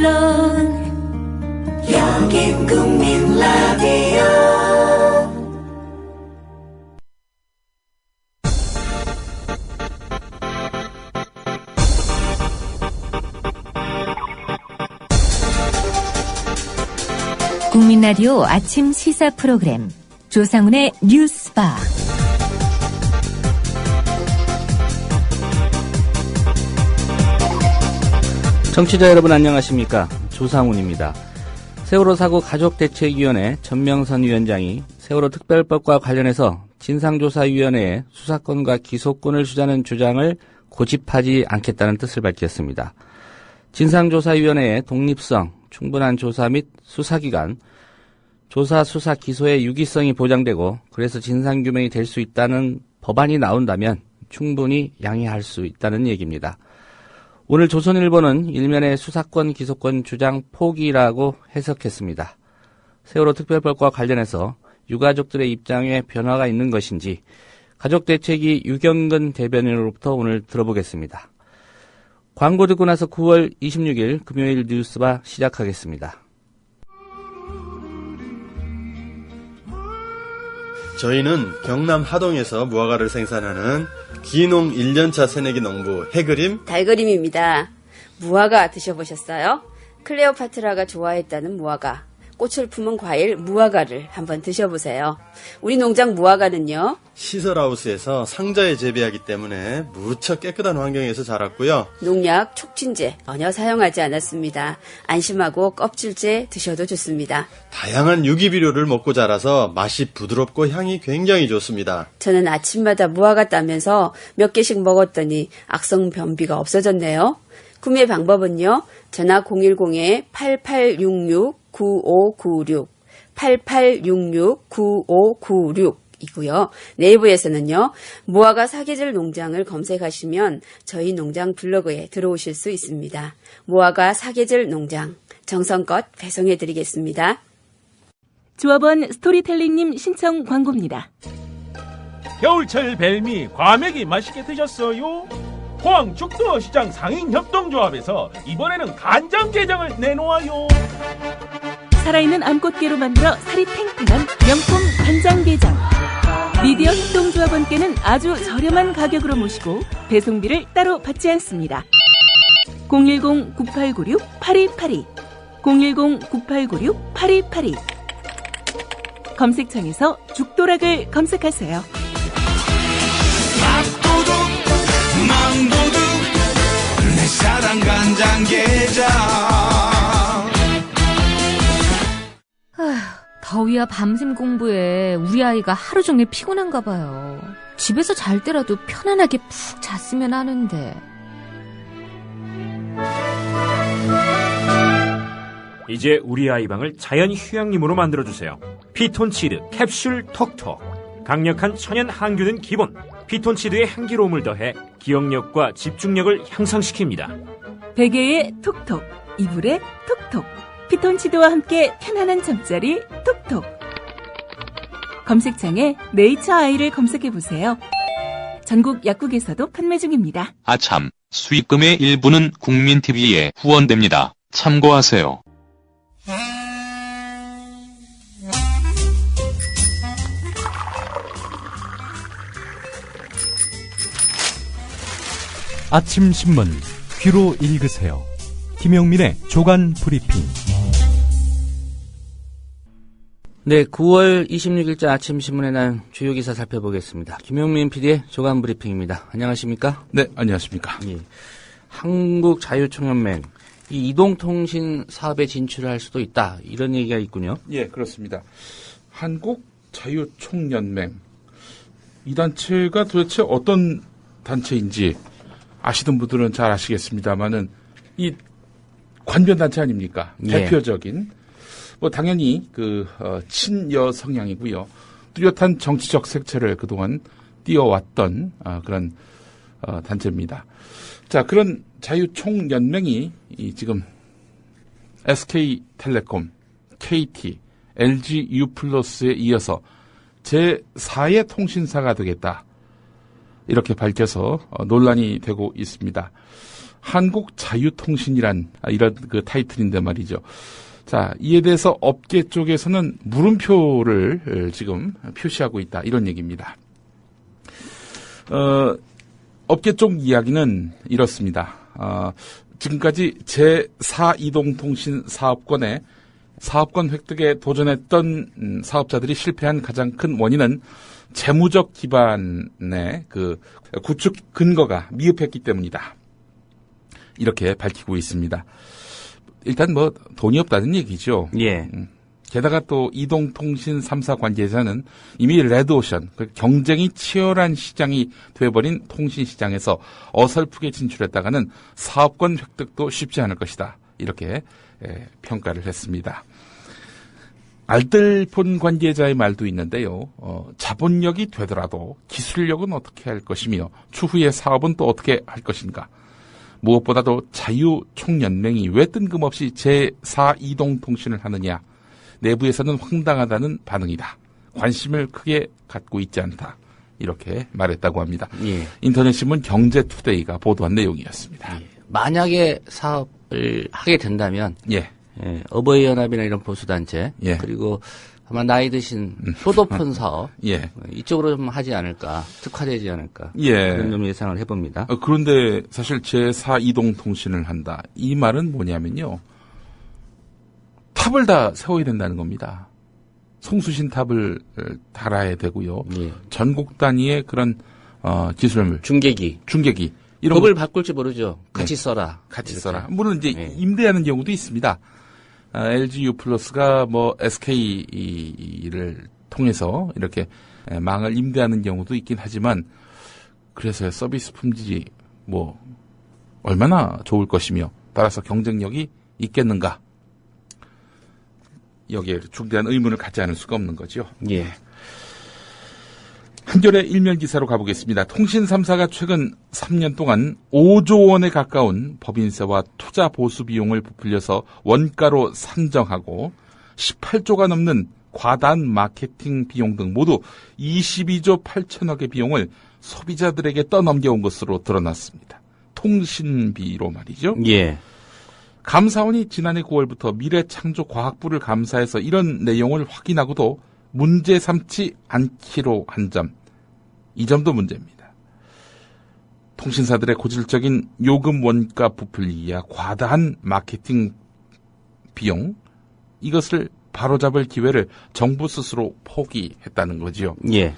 물론 여긴 국민 라디오. 국민 라디오 아침 시사 프로그램 조상훈의 뉴스바. 청취자 여러분 안녕하십니까? 조상훈입니다. 세월호 사고 가족대책위원회 전명선 위원장이 세월호 특별법과 관련해서 진상조사위원회에 수사권과 기소권을 주자는 주장을 고집하지 않겠다는 뜻을 밝혔습니다. 진상조사위원회의 독립성, 충분한 조사 및 수사기관, 조사, 수사, 기소의 유기성이 보장되고 그래서 진상규명이 될 수 있다는 법안이 나온다면 충분히 양해할 수 있다는 얘기입니다. 오늘 조선일보는 일면에 수사권, 기소권 주장 포기라고 해석했습니다. 세월호 특별법과 관련해서 유가족들의 입장에 변화가 있는 것인지 가족대책위 유경근 대변인으로부터 오늘 들어보겠습니다. 광고 듣고 나서 9월 26일 금요일 뉴스바 시작하겠습니다. 저희는 경남 하동에서 무화과를 생산하는 기농 1년차 새내기 농부 해그림, 달그림입니다. 무화과 드셔보셨어요? 클레오파트라가 좋아했다는 무화과, 꽃을 품은 과일 무화과를 한번 드셔보세요. 우리 농장 무화과는요, 시설하우스에서 상자에 재배하기 때문에 무척 깨끗한 환경에서 자랐고요. 농약, 촉진제 전혀 사용하지 않았습니다. 안심하고 껍질째 드셔도 좋습니다. 다양한 유기비료를 먹고 자라서 맛이 부드럽고 향이 굉장히 좋습니다. 저는 아침마다 무화과 따면서 몇 개씩 먹었더니 악성 변비가 없어졌네요. 구매 방법은요, 전화 010-8866-9596, 8866-9596 이고요. 네이버에서는요, 무화과 사계절 농장을 검색하시면 저희 농장 블로그에 들어오실 수 있습니다. 무화과 사계절 농장, 정성껏 배송해드리겠습니다. 조합원 스토리텔링님 신청 광고입니다. 겨울철 벨미 과메기 맛있게 드셨어요? 포항 죽도시장 상인협동조합에서 이번에는 간장게장을 내놓아요. 살아있는 암꽃게로 만들어 살이 탱탱한 명품 간장게장. 미디어 협동조합원께는 아주 저렴한 가격으로 모시고 배송비를 따로 받지 않습니다. 010-9896-8282 010-9896-8282 검색창에서 죽도락을 검색하세요. 밥도둑 망도둑 내 사랑 간장게장. 더위와 밤샘 공부에 우리 아이가 하루 종일 피곤한가 봐요. 집에서 잘 때라도 편안하게 푹 잤으면 하는데. 이제 우리 아이 방을 자연 휴양림으로 만들어주세요. 피톤치드 캡슐 톡톡. 강력한 천연 항균은 기본. 피톤치드의 향기로움을 더해 기억력과 집중력을 향상시킵니다. 베개에 톡톡, 이불에 톡톡. 피톤치드와 함께 편안한 잠자리 톡톡. 검색창에 네이처 아이를 검색해보세요. 전국 약국에서도 판매 중입니다. 아참, 수익금의 일부는 국민TV에 후원됩니다. 참고하세요. 아침 신문 귀로 읽으세요. 김용민의 조간 브리핑. 네, 9월 26일자 아침 신문의 날 주요 기사 살펴보겠습니다. 김용민 PD의 조간 브리핑입니다. 안녕하십니까? 네, 안녕하십니까? 예. 한국자유총연맹 이 이동통신 사업에 진출할 수도 있다, 이런 얘기가 있군요. 예, 그렇습니다. 한국자유총연맹, 이 단체가 도대체 어떤 단체인지 아시던 분들은 잘 아시겠습니다만은 이 관변 단체 아닙니까? 예. 대표적인 당연히 친여 성향이고요. 뚜렷한 정치적 색채를 그동안 띄워왔던 그런 단체입니다. 자, 그런 자유총연맹이 지금 SK텔레콤, KT, LG U+에 이어서 제4의 통신사가 되겠다, 이렇게 밝혀서 논란이 되고 있습니다. 한국자유통신이란 이런 그 타이틀인데 말이죠. 자, 이에 대해서 업계 쪽에서는 물음표를 지금 표시하고 있다. 이런 얘기입니다. 업계 쪽 이야기는 이렇습니다. 지금까지 제4이동통신 사업권에 사업권 획득에 도전했던 사업자들이 실패한 가장 큰 원인은 재무적 기반의 그 구축 근거가 미흡했기 때문이다. 이렇게 밝히고 있습니다. 일단 뭐 돈이 없다는 얘기죠. 예. 게다가 또 이동통신 3사 관계자는 이미 레드오션, 경쟁이 치열한 시장이 돼버린 통신시장에서 어설프게 진출했다가는 사업권 획득도 쉽지 않을 것이다. 이렇게 평가를 했습니다. 알뜰폰 관계자의 말도 있는데요. 자본력이 되더라도 기술력은 어떻게 할 것이며 추후에 사업은 또 어떻게 할 것인가. 무엇보다도 자유총연맹이 왜 뜬금없이 제4이동통신을 하느냐. 내부에서는 황당하다는 반응이다. 관심을 크게 갖고 있지 않다. 이렇게 말했다고 합니다. 예. 인터넷신문 경제투데이가 보도한 내용이었습니다. 예. 만약에 사업을 하게 된다면 예. 어버이연합이나 이런 보수단체 예. 그리고 아마 나이 드신 효도폰 사업 예. 이쪽으로 좀 하지 않을까, 특화되지 않을까 예. 그런 좀 예상을 해봅니다. 그런데 사실 제4이동통신을 한다. 이 말은 뭐냐면요. 탑을 다 세워야 된다는 겁니다. 송수신 탑을 달아야 되고요. 예. 전국 단위의 그런 기술물, 중계기 이런 법을 바꿀지 모르죠. 같이 네. 써라. 같이 써라. 물론 이제 임대하는 경우도 있습니다. LG U+가 뭐 SK를 통해서 이렇게 망을 임대하는 경우도 있긴 하지만 그래서 서비스 품질이 뭐 얼마나 좋을 것이며 따라서 경쟁력이 있겠는가. 여기에 중대한 의문을 갖지 않을 수가 없는 거죠. 예. 한겨레 일면 기사로 가보겠습니다. 통신 3사가 최근 3년 동안 5조 원에 가까운 법인세와 투자 보수 비용을 부풀려서 원가로 산정하고 18조가 넘는 과다한 마케팅 비용 등 모두 22조 8천억의 비용을 소비자들에게 떠넘겨온 것으로 드러났습니다. 통신비로 말이죠. 예. 감사원이 지난해 9월부터 미래창조과학부를 감사해서 이런 내용을 확인하고도 문제 삼지 않기로 한 점. 이 점도 문제입니다. 통신사들의 고질적인 요금 원가 부풀리기와 과다한 마케팅 비용, 이것을 바로잡을 기회를 정부 스스로 포기했다는 거지요. 예.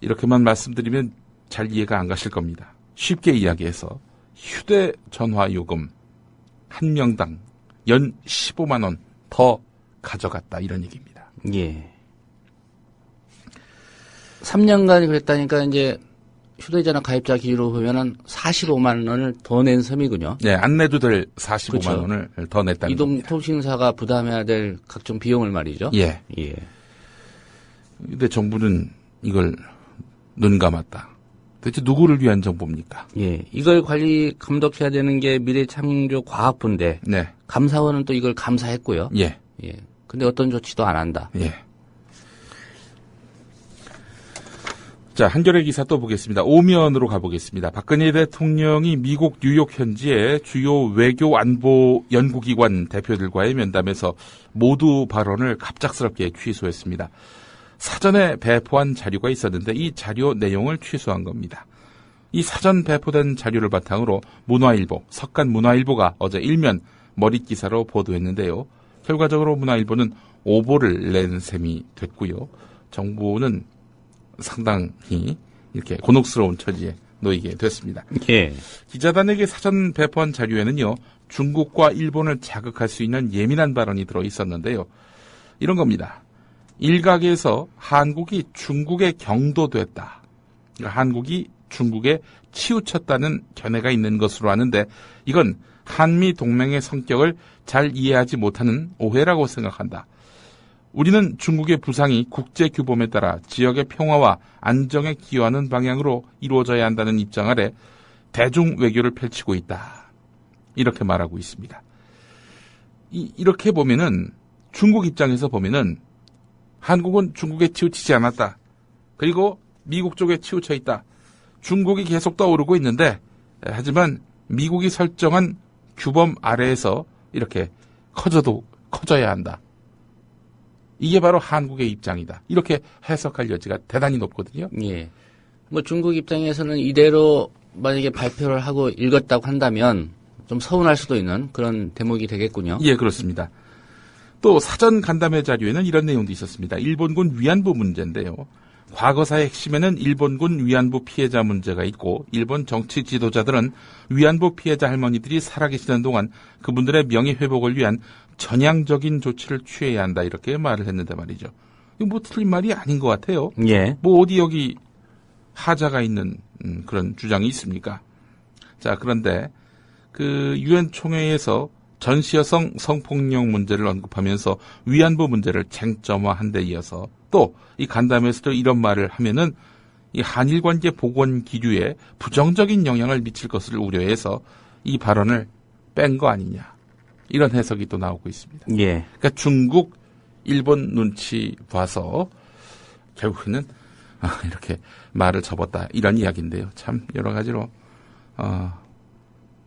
이렇게만 말씀드리면 잘 이해가 안 가실 겁니다. 쉽게 이야기해서 휴대전화 요금 한 명당 연 15만 원 더 가져갔다 이런 얘기입니다. 예. 3년간 그랬다니까 이제 휴대전화 가입자 기준으로 보면은 45만 원을 더 낸 셈이군요. 네, 안 내도 될 45만 그렇죠. 원을 더 냈다는 겁니다. 이동통신사가 부담해야 될 각종 비용을 말이죠. 예. 예. 근데 정부는 이걸 눈 감았다. 대체 누구를 위한 정보입니까? 예. 이걸 관리 감독해야 되는 게 미래창조과학부인데. 네. 감사원은 또 이걸 감사했고요. 예. 예. 근데 어떤 조치도 안 한다. 예. 자, 한겨레 기사 또 보겠습니다. 오면으로 가보겠습니다. 박근혜 대통령이 미국 뉴욕 현지의 주요 외교 안보 연구기관 대표들과의 면담에서 모두 발언을 갑작스럽게 취소했습니다. 사전에 배포한 자료가 있었는데 이 자료 내용을 취소한 겁니다. 이 사전 배포된 자료를 바탕으로 문화일보, 석간문화일보가 어제 일면 머릿기사로 보도했는데요. 결과적으로 문화일보는 오보를 낸 셈이 됐고요. 정부는 상당히 이렇게 곤혹스러운 처지에 놓이게 됐습니다. 예. 기자단에게 사전 배포한 자료에는요. 중국과 일본을 자극할 수 있는 예민한 발언이 들어 있었는데요. 이런 겁니다. 일각에서 한국이 중국에 경도됐다. 한국이 중국에 치우쳤다는 견해가 있는 것으로 아는데 이건 한미 동맹의 성격을 잘 이해하지 못하는 오해라고 생각한다. 우리는 중국의 부상이 국제 규범에 따라 지역의 평화와 안정에 기여하는 방향으로 이루어져야 한다는 입장 아래 대중 외교를 펼치고 있다. 이렇게 말하고 있습니다. 이렇게 보면은 중국 입장에서 보면은 한국은 중국에 치우치지 않았다. 그리고 미국 쪽에 치우쳐 있다. 중국이 계속 떠오르고 있는데 하지만 미국이 설정한 규범 아래에서 이렇게 커져야 한다. 이게 바로 한국의 입장이다. 이렇게 해석할 여지가 대단히 높거든요. 예. 뭐 중국 입장에서는 이대로 만약에 발표를 하고 읽었다고 한다면 좀 서운할 수도 있는 그런 대목이 되겠군요. 예, 그렇습니다. 또 사전 간담회 자료에는 이런 내용도 있었습니다. 일본군 위안부 문제인데요. 과거사의 핵심에는 일본군 위안부 피해자 문제가 있고 일본 정치 지도자들은 위안부 피해자 할머니들이 살아계시는 동안 그분들의 명예회복을 위한 전향적인 조치를 취해야 한다 이렇게 말을 했는데 말이죠. 이거 뭐 틀린 말이 아닌 것 같아요. 예. 뭐 어디 여기 하자가 있는 그런 주장이 있습니까? 자, 그런데 그 유엔 총회에서 전시 여성 성폭력 문제를 언급하면서 위안부 문제를 쟁점화한 데 이어서 또 이 간담회에서도 이런 말을 하면은 이 한일 관계 복원 기류에 부정적인 영향을 미칠 것을 우려해서 이 발언을 뺀 거 아니냐. 이런 해석이 또 나오고 있습니다. 예. 그러니까 중국, 일본 눈치 봐서 결국에는 이렇게 말을 접었다. 이런 이야기인데요. 참 여러 가지로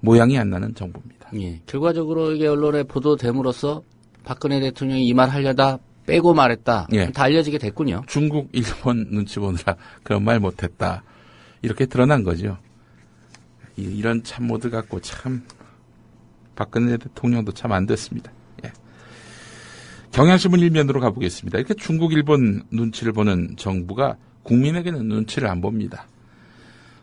모양이 안 나는 정보입니다. 예. 결과적으로 이게 언론에 보도됨으로써 박근혜 대통령이 이 말 하려다 빼고 말했다. 예. 다 알려지게 됐군요. 중국, 일본 눈치 보느라 그런 말 못했다. 이렇게 드러난 거죠. 이런 참모들 갖고 참 박근혜 대통령도 참 안 됐습니다. 예. 경향신문 일면으로 가보겠습니다. 이렇게 중국, 일본 눈치를 보는 정부가 국민에게는 눈치를 안 봅니다.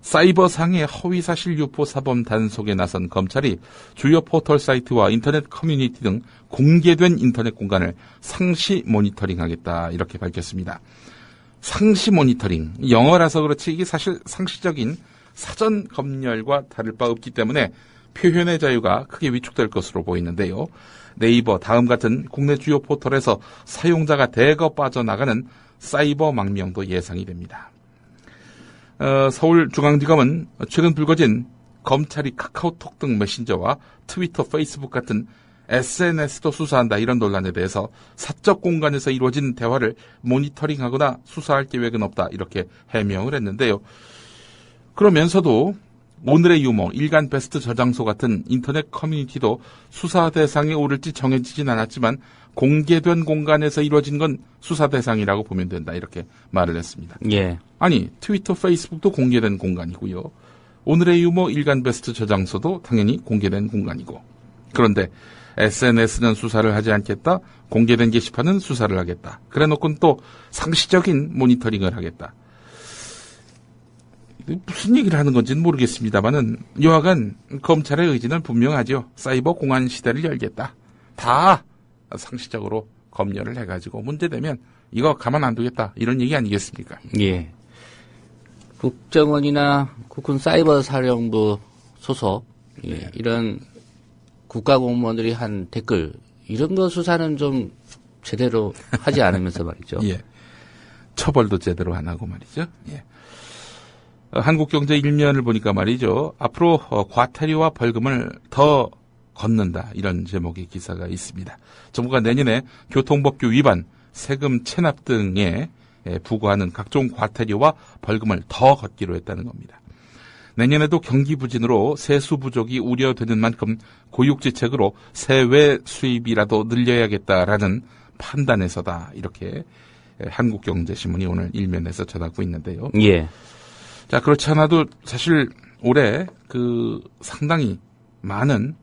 사이버상의 허위사실 유포 사범 단속에 나선 검찰이 주요 포털 사이트와 인터넷 커뮤니티 등 공개된 인터넷 공간을 상시 모니터링하겠다 이렇게 밝혔습니다. 상시 모니터링, 영어라서 그렇지 이게 사실 상시적인 사전 검열과 다를 바 없기 때문에 표현의 자유가 크게 위축될 것으로 보이는데요. 네이버, 다음 같은 국내 주요 포털에서 사용자가 대거 빠져나가는 사이버 망명도 예상이 됩니다. 서울중앙지검은 최근 불거진 검찰이 카카오톡 등 메신저와 트위터, 페이스북 같은 SNS도 수사한다 이런 논란에 대해서 사적 공간에서 이루어진 대화를 모니터링하거나 수사할 계획은 없다 이렇게 해명을 했는데요. 그러면서도 오늘의 유머, 일간 베스트 저장소 같은 인터넷 커뮤니티도 수사 대상에 오를지 정해지진 않았지만 공개된 공간에서 이루어진 건 수사 대상이라고 보면 된다 이렇게 말을 했습니다. 예. 아니 트위터, 페이스북도 공개된 공간이고요. 오늘의 유머, 일간 베스트 저장소도 당연히 공개된 공간이고 그런데 SNS는 수사를 하지 않겠다. 공개된 게시판은 수사를 하겠다. 그래놓고는 또 상시적인 모니터링을 하겠다. 무슨 얘기를 하는 건지는 모르겠습니다만은 여하간 검찰의 의지는 분명하죠. 사이버 공안 시대를 열겠다. 다 상시적으로 검열을 해가지고 문제되면 이거 가만 안 두겠다. 이런 얘기 아니겠습니까? 예. 국정원이나 국군 사이버 사령부 소속 예, 이런 국가공무원들이 한 댓글 이런 거 수사는 좀 제대로 하지 않으면서 말이죠. 예. 처벌도 제대로 안 하고 말이죠. 예. 한국경제 일면을 보니까 말이죠. 앞으로 과태료와 벌금을 더 걷는다. 이런 제목의 기사가 있습니다. 정부가 내년에 교통법규 위반, 세금 체납 등에 부과하는 각종 과태료와 벌금을 더 걷기로 했다는 겁니다. 내년에도 경기 부진으로 세수 부족이 우려되는 만큼 고육지책으로 세외 수입이라도 늘려야겠다라는 판단에서다. 이렇게 한국경제신문이 오늘 일면에서 전하고 있는데요. 예. 자, 그렇지 않아도 사실 올해 상당히 많은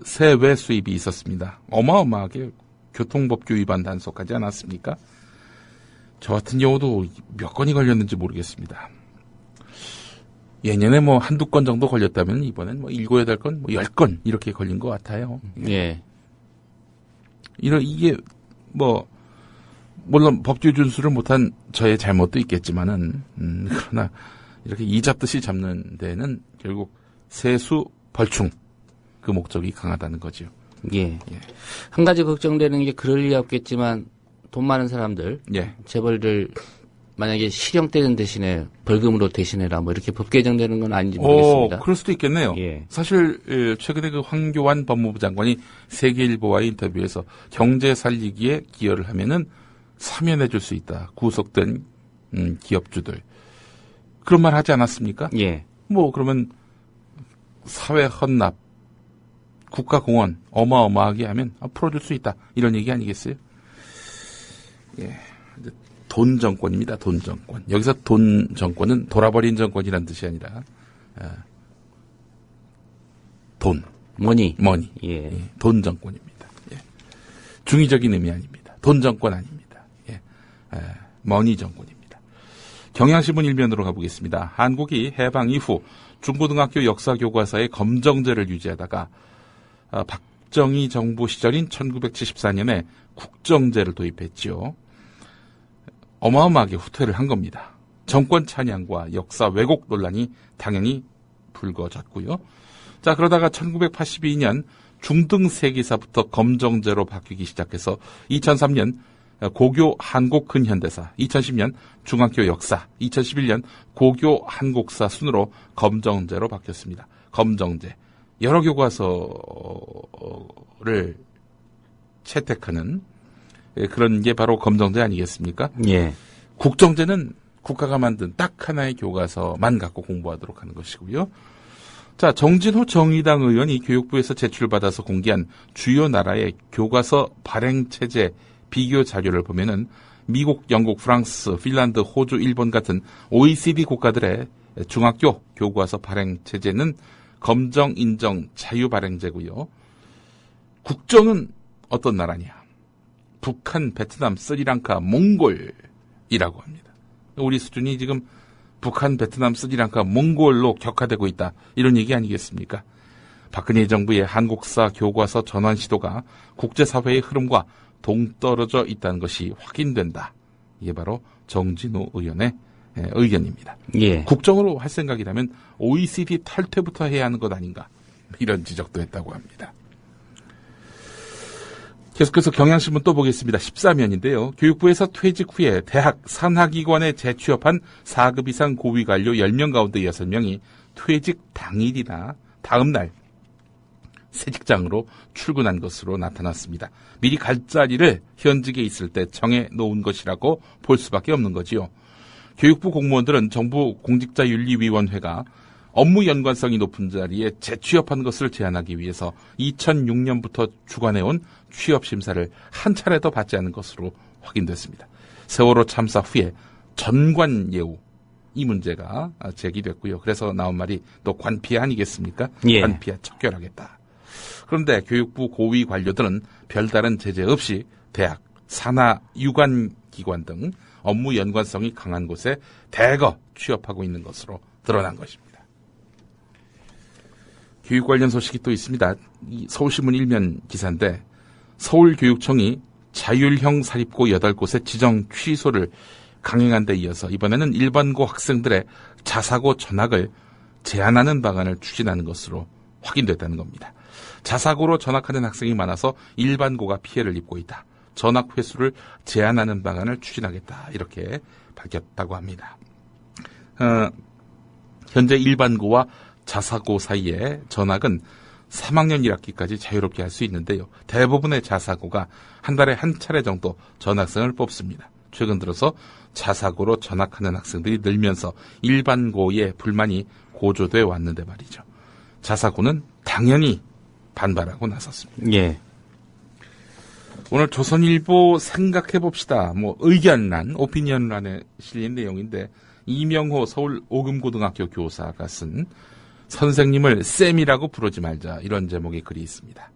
세외 수입이 있었습니다. 어마어마하게 교통법규 위반 단속하지 않았습니까? 저 같은 경우도 몇 건이 걸렸는지 모르겠습니다. 예년에 한두 건 정도 걸렸다면 이번엔 7, 8건, 10건 이렇게 걸린 것 같아요. 예. 이게 물론 법규 준수를 못한 저의 잘못도 있겠지만은 그러나 이렇게 이 잡듯이 잡는 데는 결국 세수 벌충 그 목적이 강하다는 거죠. 예. 예. 한 가지 걱정되는 게 그럴 리 없겠지만 돈 많은 사람들, 예. 재벌들 만약에 실형 때리는 대신에 벌금으로 대신해라 이렇게 법 개정되는 건 아닌지 모르겠습니다. 그럴 수도 있겠네요. 예. 사실 최근에 황교안 법무부 장관이 세계일보와의 인터뷰에서 경제 살리기에 기여를 하면은 사면해 줄 수 있다. 구속된 기업주들. 그런 말 하지 않았습니까? 예. 그러면 사회 헌납, 국가공헌 어마어마하게 하면 풀어줄 수 있다. 이런 얘기 아니겠어요? 예. 돈 정권입니다. 돈 정권. 여기서 돈 정권은 돌아버린 정권이란 뜻이 아니라 돈. 머니. 예. 돈 정권입니다. 예. 중의적인 의미 아닙니다. 돈 정권 아닙니다. 예. 머니 정권입니다. 경향신문 일면으로 가보겠습니다. 한국이 해방 이후 중고등학교 역사교과서에 검정제를 유지하다가 박정희 정부 시절인 1974년에 국정제를 도입했지요. 어마어마하게 후퇴를 한 겁니다. 정권 찬양과 역사 왜곡 논란이 당연히 불거졌고요. 자, 그러다가 1982년 중등 세기사부터 검정제로 바뀌기 시작해서 2003년 고교 한국 근현대사, 2010년 중학교 역사, 2011년 고교 한국사 순으로 검정제로 바뀌었습니다. 검정제. 여러 교과서를 채택하는 그런 게 바로 검정제 아니겠습니까? 예. 국정제는 국가가 만든 딱 하나의 교과서만 갖고 공부하도록 하는 것이고요. 자, 정진호 정의당 의원이 교육부에서 제출받아서 공개한 주요 나라의 교과서 발행체제 비교 자료를 보면은 미국, 영국, 프랑스, 핀란드, 호주, 일본 같은 OECD 국가들의 중학교 교과서 발행체제는 검정, 인정, 자유 발행제고요. 국정은 어떤 나라냐? 북한, 베트남, 스리랑카, 몽골이라고 합니다. 우리 수준이 지금 북한, 베트남, 스리랑카, 몽골로 격화되고 있다. 이런 얘기 아니겠습니까? 박근혜 정부의 한국사 교과서 전환 시도가 국제사회의 흐름과 동떨어져 있다는 것이 확인된다. 이게 바로 정진호 의원의 의견입니다. 예. 국정으로 할 생각이라면 OECD 탈퇴부터 해야 하는 것 아닌가. 이런 지적도 했다고 합니다. 계속해서 경향신문 또 보겠습니다. 13면인데요. 교육부에서 퇴직 후에 대학 산하기관에 재취업한 4급 이상 고위관료 10명 가운데 6명이 퇴직 당일이나 다음 날 새 직장으로 출근한 것으로 나타났습니다. 미리 갈 자리를 현직에 있을 때 정해 놓은 것이라고 볼 수밖에 없는 거지요. 교육부 공무원들은 정부 공직자윤리위원회가 업무 연관성이 높은 자리에 재취업한 것을 제한하기 위해서 2006년부터 주관해온 취업심사를 한 차례 더 받지 않은 것으로 확인됐습니다. 세월호 참사 후에 전관예우 이 문제가 제기됐고요. 그래서 나온 말이 또 관피해 아니겠습니까? 예. 관피해 척결하겠다. 그런데 교육부 고위 관료들은 별다른 제재 없이 대학, 산하, 유관기관 등 업무 연관성이 강한 곳에 대거 취업하고 있는 것으로 드러난 것입니다. 교육 관련 소식이 또 있습니다. 서울신문 일면 기사인데 서울교육청이 자율형 사립고 8곳의 지정 취소를 강행한 데 이어서 이번에는 일반고 학생들의 자사고 전학을 제한하는 방안을 추진하는 것으로 확인됐다는 겁니다. 자사고로 전학하는 학생이 많아서 일반고가 피해를 입고 있다. 전학 횟수를 제한하는 방안을 추진하겠다. 이렇게 밝혔다고 합니다. 현재 일반고와 자사고 사이에 전학은 3학년 1학기까지 자유롭게 할 수 있는데요. 대부분의 자사고가 한 달에 한 차례 정도 전학생을 뽑습니다. 최근 들어서 자사고로 전학하는 학생들이 늘면서 일반고의 불만이 고조돼 왔는데 말이죠. 자사고는 당연히 반발하고 나섰습니다. 예. 오늘 조선일보 생각해봅시다. 의견란, 오피니언란에 실린 내용인데 이명호 서울 오금고등학교 교사가 쓴 선생님을 쌤이라고 부르지 말자 이런 제목의 글이 있습니다.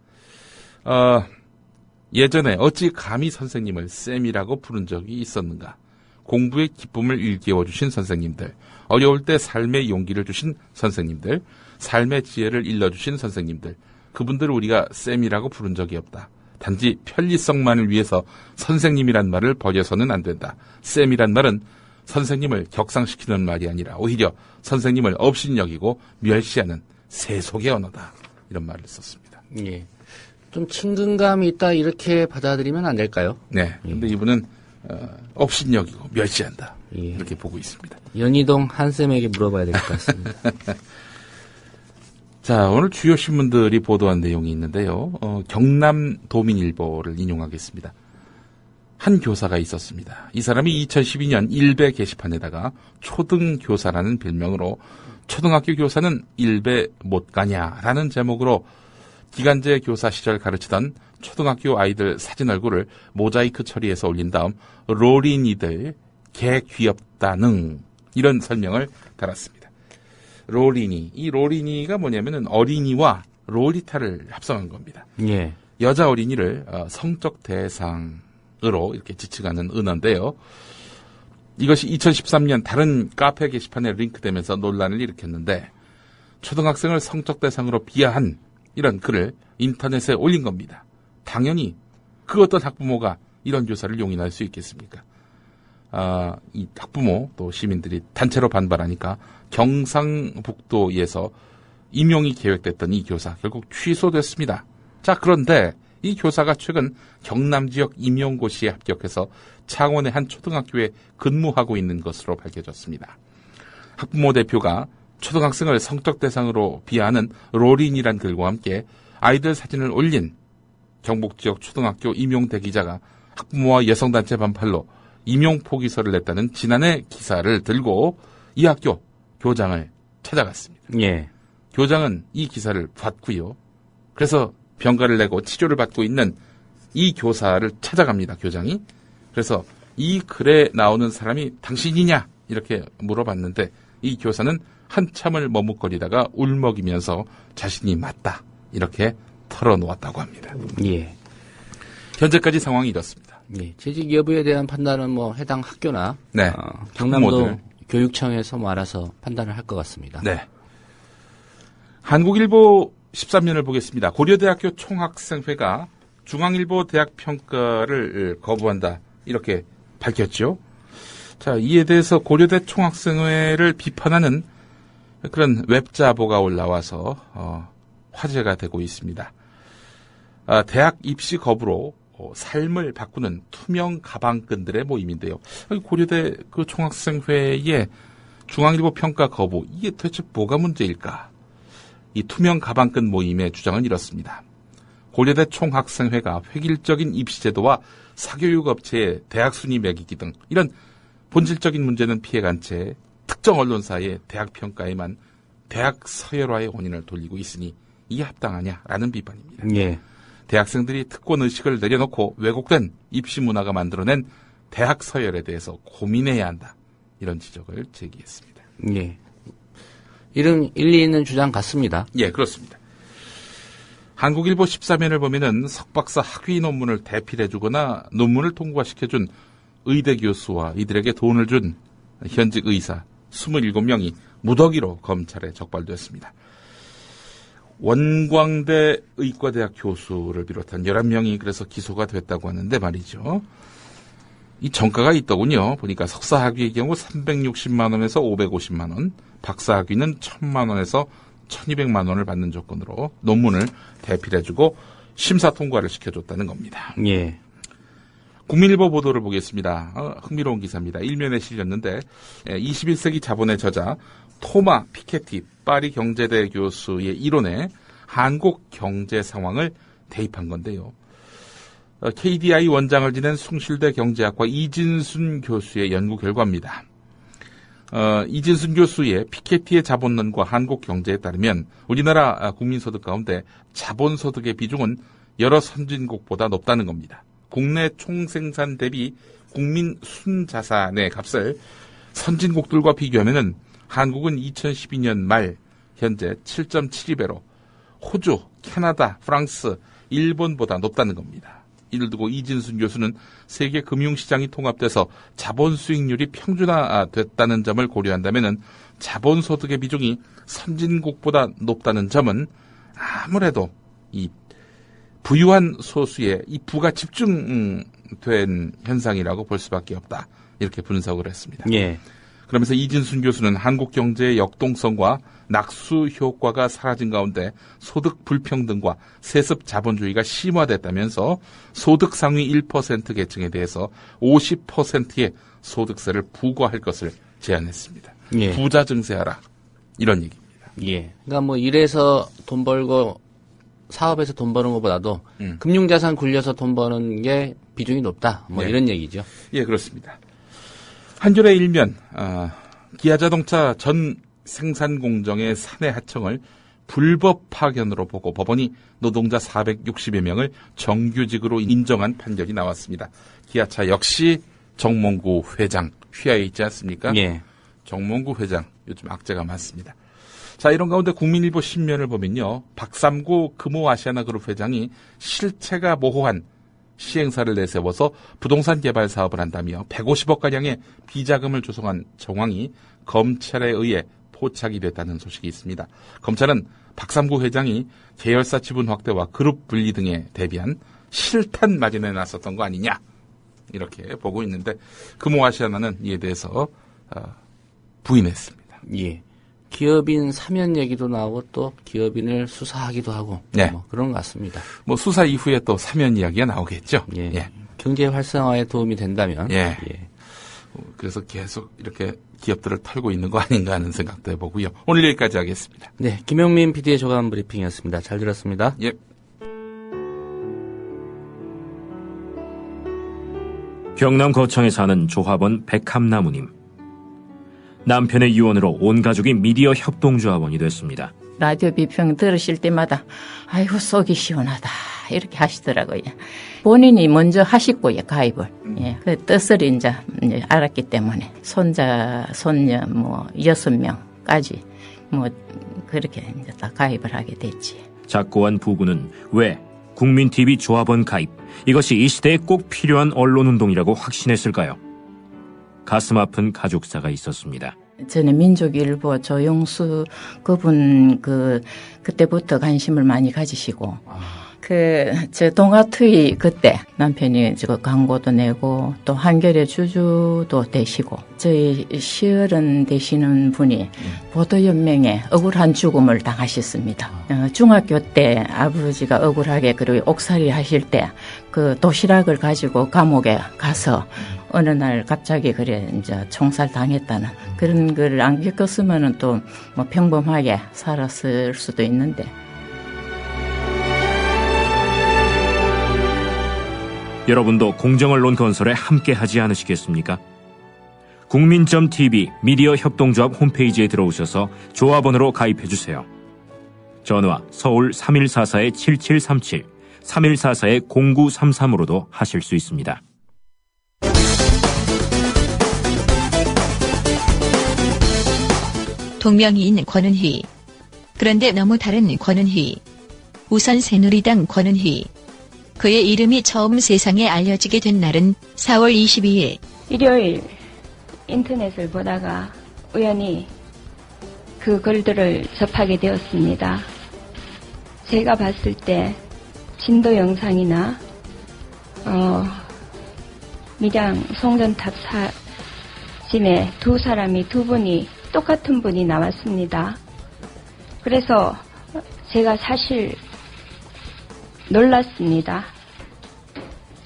예전에 어찌 감히 선생님을 쌤이라고 부른 적이 있었는가. 공부의 기쁨을 일깨워주신 선생님들, 어려울 때 삶의 용기를 주신 선생님들, 삶의 지혜를 일러주신 선생님들, 그분들을 우리가 쌤이라고 부른 적이 없다. 단지 편리성만을 위해서 선생님이란 말을 버려서는 안 된다. 쌤이란 말은 선생님을 격상시키는 말이 아니라 오히려 선생님을 업신여기고 멸시하는 세속의 언어다. 이런 말을 썼습니다. 예. 좀 친근감이 있다 이렇게 받아들이면 안 될까요? 네. 근데 이분은 업신여기고 멸시한다. 이렇게 보고 있습니다. 연희동 한쌤에게 물어봐야 될 것 같습니다. 자, 오늘 주요 신문들이 보도한 내용이 있는데요. 경남도민일보를 인용하겠습니다. 한 교사가 있었습니다. 이 사람이 2012년 일베 게시판에다가 초등교사라는 별명으로 초등학교 교사는 일배 못 가냐라는 제목으로 기간제 교사 시절 가르치던 초등학교 아이들 사진 얼굴을 모자이크 처리해서 올린 다음 로린이들 개 귀엽다능 이런 설명을 달았습니다. 로린이, 이 로린이가 뭐냐면은 어린이와 롤리타를 합성한 겁니다. 예. 여자 어린이를 성적 대상으로 이렇게 지칭하는 은어인데요. 이것이 2013년 다른 카페 게시판에 링크되면서 논란을 일으켰는데 초등학생을 성적 대상으로 비하한 이런 글을 인터넷에 올린 겁니다. 당연히 그 어떤 학부모가 이런 교사를 용인할 수 있겠습니까? 이 학부모 또 시민들이 단체로 반발하니까 경상북도에서 임용이 계획됐던 이 교사 결국 취소됐습니다. 자, 그런데 이 교사가 최근 경남 지역 임용고시에 합격해서 창원의 한 초등학교에 근무하고 있는 것으로 밝혀졌습니다. 학부모 대표가 초등학생을 성적 대상으로 비하하는 로린이란 글과 함께 아이들 사진을 올린 경북 지역 초등학교 임용 대기자가 학부모와 여성단체 반팔로 임용 포기서를 냈다는 지난해 기사를 들고 이 학교 교장을 찾아갔습니다. 예. 교장은 이 기사를 봤고요. 그래서 병가를 내고 치료를 받고 있는 이 교사를 찾아갑니다. 교장이. 그래서 이 글에 나오는 사람이 당신이냐 이렇게 물어봤는데 이 교사는 한참을 머뭇거리다가 울먹이면서 자신이 맞다 이렇게 털어놓았다고 합니다. 예. 현재까지 상황이 이렇습니다. 예. 재직 여부에 대한 판단은 뭐 해당 학교나 네. 경남도 학부모들. 교육청에서 뭐 알아서 판단을 할 것 같습니다. 네. 한국일보 13면을 보겠습니다. 고려대학교 총학생회가 중앙일보 대학평가를 거부한다 이렇게 밝혔죠. 자, 이에 대해서 고려대 총학생회를 비판하는 그런 웹자보가 올라와서 화제가 되고 있습니다. 대학 입시 거부로 삶을 바꾸는 투명 가방끈들의 모임인데요. 고려대 그 총학생회의 중앙일보 평가 거부, 이게 도대체 뭐가 문제일까? 이 투명 가방끈 모임의 주장은 이렇습니다. 고려대 총학생회가 획일적인 입시제도와 사교육 업체의 대학 순위 매기기 등 이런 본질적인 문제는 피해간 채 특정 언론사의 대학 평가에만 대학 서열화의 원인을 돌리고 있으니 이게 합당하냐라는 비판입니다. 예. 대학생들이 특권 의식을 내려놓고 왜곡된 입시 문화가 만들어낸 대학 서열에 대해서 고민해야 한다. 이런 지적을 제기했습니다. 예. 일리 있는 주장 같습니다. 예, 그렇습니다. 한국일보 14면을 보면은 석박사 학위 논문을 대필해주거나 논문을 통과시켜준 의대 교수와 이들에게 돈을 준 현직 의사 27명이 무더기로 검찰에 적발됐습니다. 원광대 의과대학 교수를 비롯한 11명이 그래서 기소가 됐다고 하는데 말이죠. 이 정가가 있더군요. 보니까 석사학위의 경우 360만 원에서 550만 원, 박사학위는 1000만 원에서 1200만 원을 받는 조건으로 논문을 대필해주고 심사 통과를 시켜줬다는 겁니다. 예. 국민일보 보도를 보겠습니다. 흥미로운 기사입니다. 일면에 실렸는데 21세기 자본의 저자 토마 피케티 파리 경제대 교수의 이론에 한국 경제 상황을 대입한 건데요. KDI 원장을 지낸 숭실대 경제학과 이진순 교수의 연구 결과입니다. 이진순 교수의 피케티의 자본론과 한국 경제에 따르면 우리나라 국민소득 가운데 자본소득의 비중은 여러 선진국보다 높다는 겁니다. 국내 총생산 대비 국민 순자산의 값을 선진국들과 비교하면 한국은 2012년 말 현재 7.72배로 호주, 캐나다, 프랑스, 일본보다 높다는 겁니다. 이를 두고 이진순 교수는 세계 금융시장이 통합돼서 자본 수익률이 평준화됐다는 점을 고려한다면 자본소득의 비중이 선진국보다 높다는 점은 아무래도 이 부유한 소수의 이 부가 집중된 현상이라고 볼 수밖에 없다. 이렇게 분석을 했습니다. 예. 그러면서 이진순 교수는 한국 경제의 역동성과 낙수 효과가 사라진 가운데 소득 불평등과 세습 자본주의가 심화됐다면서 소득 상위 1% 계층에 대해서 50%의 소득세를 부과할 것을 제안했습니다. 예. 부자 증세하라. 이런 얘기입니다. 예. 그러니까 뭐 일해서 돈 벌고 사업에서 돈 버는 것보다도 금융자산 굴려서 돈 버는 게 비중이 높다. 뭐 네. 이런 얘기죠. 예, 그렇습니다. 한겨레 일면 기아자동차 전 생산공정의 사내 하청을 불법 파견으로 보고 법원이 노동자 460여 명을 정규직으로 인정한 판결이 나왔습니다. 기아차 역시 정몽구 회장 휘하에 있지 않습니까? 예. 정몽구 회장 요즘 악재가 많습니다. 자, 이런 가운데 국민일보 신면을 보면요. 박삼구 금호아시아나그룹 회장이 실체가 모호한 시행사를 내세워서 부동산 개발 사업을 한다며 150억가량의 비자금을 조성한 정황이 검찰에 의해 포착이 됐다는 소식이 있습니다. 검찰은 박삼구 회장이 계열사 지분 확대와 그룹 분리 등에 대비한 실탄 마련에 나섰던 거 아니냐 이렇게 보고 있는데 금호아시아나는 이에 대해서 부인했습니다. 예. 기업인 사면 얘기도 나오고 또 기업인을 수사하기도 하고 네. 뭐 그런 것 같습니다. 뭐 수사 이후에 또 사면 이야기가 나오겠죠. 예. 예. 경제 활성화에 도움이 된다면. 예. 그래서 계속 이렇게 기업들을 털고 있는 거 아닌가 하는 생각도 해보고요. 오늘 여기까지 하겠습니다. 네, 김용민 PD의 조간 브리핑이었습니다. 잘 들었습니다. 예. 경남 거창에 사는 조합원 백함나무님. 남편의 유언으로 온 가족이 미디어 협동조합원이 됐습니다. 라디오 비평 들으실 때마다 아이고 속이 시원하다 이렇게 하시더라고요. 본인이 먼저 하셨고요, 가입을. 예, 그 뜻을 이제 알았기 때문에 손자, 손녀 뭐 6명까지 뭐 그렇게 이제 다 가입을 하게 됐지. 작고한 부부는 왜 국민TV 조합원 가입, 이것이 이 시대에 꼭 필요한 언론운동이라고 확신했을까요? 가슴 아픈 가족사가 있었습니다. 전에 민족일보 조용수 그분 그때부터 관심을 많이 가지시고 저 동아투이 그때 남편이 저 광고도 내고 또 한겨레 주주도 되시고 저희 시어른 되시는 분이 보도연맹에 억울한 죽음을 당하셨습니다. 중학교 때 아버지가 억울하게 그리고 옥살이 하실 때 그 도시락을 가지고 감옥에 가서 어느 날 갑자기 그래 이제 총살 당했다는 그런 걸 안 겪었으면은 또 뭐 평범하게 살았을 수도 있는데. 여러분도 공정언론 건설에 함께하지 않으시겠습니까? 국민.tv 미디어 협동조합 홈페이지에 들어오셔서 조합원으로 가입해주세요. 전화 서울 3144-7737, 3144-0933으로도 하실 수 있습니다. 동명이인 권은희. 그런데 너무 다른 권은희. 우선 새누리당 권은희. 그의 이름이 처음 세상에 알려지게 된 날은 4월 22일. 일요일 인터넷을 보다가 우연히 그 글들을 접하게 되었습니다. 제가 봤을 때 진도 영상이나 밀양 송전탑 사진에 두 분이 똑같은 분이 나왔습니다. 그래서 제가 사실 놀랐습니다.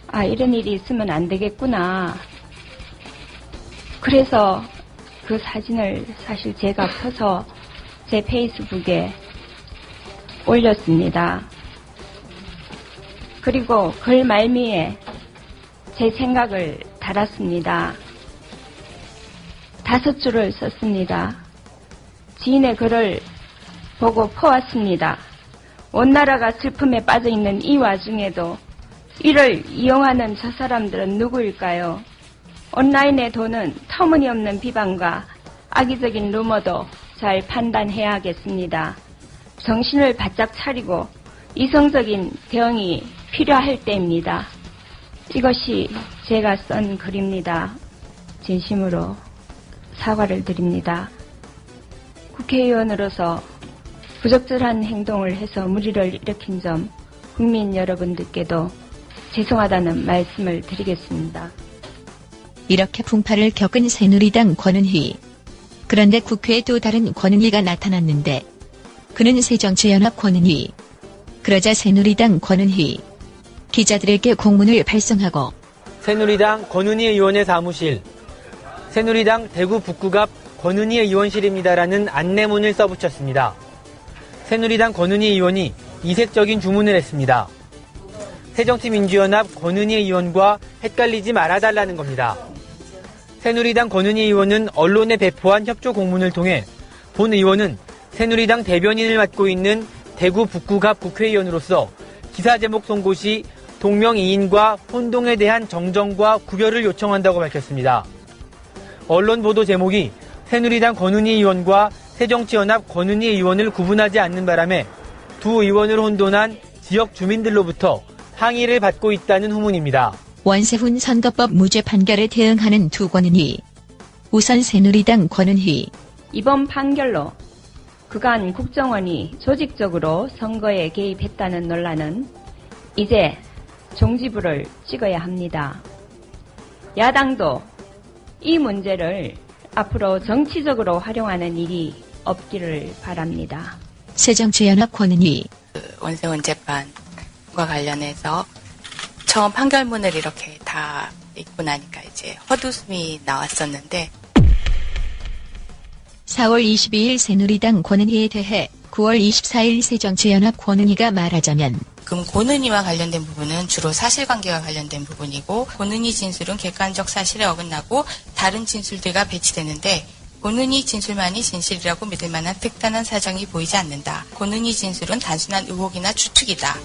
아, 이런 일이 있으면 안 되겠구나. 그래서 그 사진을 사실 제가 펴서 제 페이스북에 올렸습니다. 그리고 글 말미에 제 생각을 달았습니다. 5줄을 썼습니다. 지인의 글을 보고 퍼왔습니다. 온 나라가 슬픔에 빠져있는 이 와중에도 이를 이용하는 저 사람들은 누구일까요? 온라인에 도는 터무니없는 비방과 악의적인 루머도 잘 판단해야겠습니다. 정신을 바짝 차리고 이성적인 대응이 필요할 때입니다. 이것이 제가 쓴 글입니다. 진심으로 사과를 드립니다. 국회의원으로서 부적절한 행동을 해서 물의를 일으킨 점 국민 여러분들께도 죄송하다는 말씀을 드리겠습니다. 이렇게 풍파를 겪은 새누리당 권은희. 그런데 국회에 또 다른 권은희가 나타났는데 그는 새정치연합 권은희. 그러자 새누리당 권은희. 기자들에게 공문을 발송하고 새누리당 권은희 의원의 사무실, 새누리당 대구 북구 앞 권은희 의원실입니다라는 안내문을 써붙였습니다. 새누리당 권은희 의원이 이색적인 주문을 했습니다. 새정치민주연합 권은희 의원과 헷갈리지 말아달라는 겁니다. 새누리당 권은희 의원은 언론에 배포한 협조 공문을 통해 본 의원은 새누리당 대변인을 맡고 있는 대구 북구갑 국회의원으로서 기사 제목 송고 시 동명이인과 혼동에 대한 정정과 구별을 요청한다고 밝혔습니다. 언론 보도 제목이 새누리당 권은희 의원과 새정치연합 권은희 의원을 구분하지 않는 바람에 두 의원을 혼돈한 지역 주민들로부터 항의를 받고 있다는 후문입니다. 원세훈 선거법 무죄 판결에 대응하는 두 권은희. 우선 새누리당 권은희. 이번 판결로 그간 국정원이 조직적으로 선거에 개입했다는 논란은 이제 종지부를 찍어야 합니다. 야당도 이 문제를 앞으로 정치적으로 활용하는 일이 없기를 바랍니다. 새정치연합 권은희. 원세훈 재판과 관련해서 처음 판결문을 이렇게 다 읽고 나니까 이제 헛웃음이 나왔었는데 4월 22일 새누리당 권은희에 대해 9월 24일 새정치연합 권은희가 말하자면 그럼 권은희와 관련된 부분은 주로 사실관계와 관련된 부분이고 권은희 진술은 객관적 사실에 어긋나고 다른 진술들과 배치되는데 권은희 진술만이 진실이라고 믿을 만한 특단한 사정이 보이지 않는다. 권은희 진술은 단순한 의혹이나 추측이다.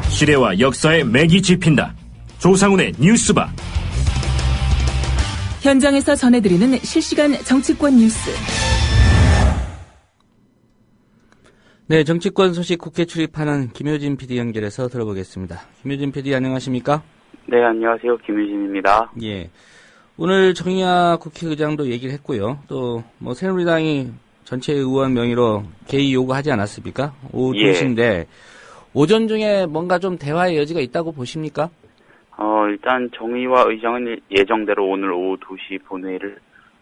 시대와 역사의 맥이 짚힌다. 조상훈의 뉴스바. 현장에서 전해드리는 실시간 정치권 뉴스. 네, 정치권 소식 국회 출입하는 김효진 PD 연결해서 들어보겠습니다. 김효진 PD 안녕하십니까? 네, 안녕하세요. 김효진입니다. 예. 오늘 정의화 국회의장도 얘기를 했고요. 또 뭐 새누리당이 전체 의원 명의로 개의 요구하지 않았습니까? 오후 2시인데 오전 중에 뭔가 좀 대화의 여지가 있다고 보십니까? 일단 정의화 의장은 예정대로 오늘 오후 2시 본회의를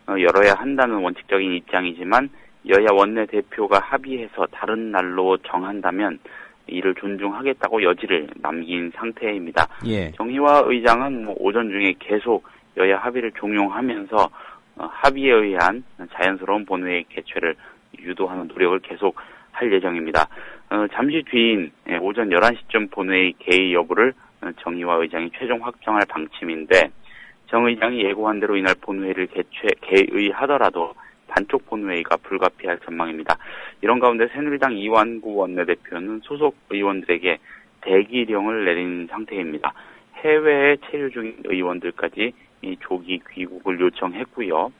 열어야 한다는 원칙적인 입장이지만 여야 원내대표가 합의해서 다른 날로 정한다면 이를 존중하겠다고 여지를 남긴 상태입니다. 예. 정의화 의장은 오전 중에 계속 여야 합의를 종용하면서 합의에 의한 자연스러운 본회의 개최를 유도하는 노력을 계속 할 예정입니다. 잠시 뒤인 오전 11시쯤 본회의 개의 여부를 정의화 의장이 최종 확정할 방침인데 정 의장이 예고한 대로 이날 본회의를 개의하더라도 반쪽 본회의가 불가피할 전망입니다. 이런 가운데 새누리당 이완구 원내대표는 소속 의원들에게 대기령을 내린 상태입니다. 해외에 체류 중인 의원들까지 이 조기 귀국을 요청했고요.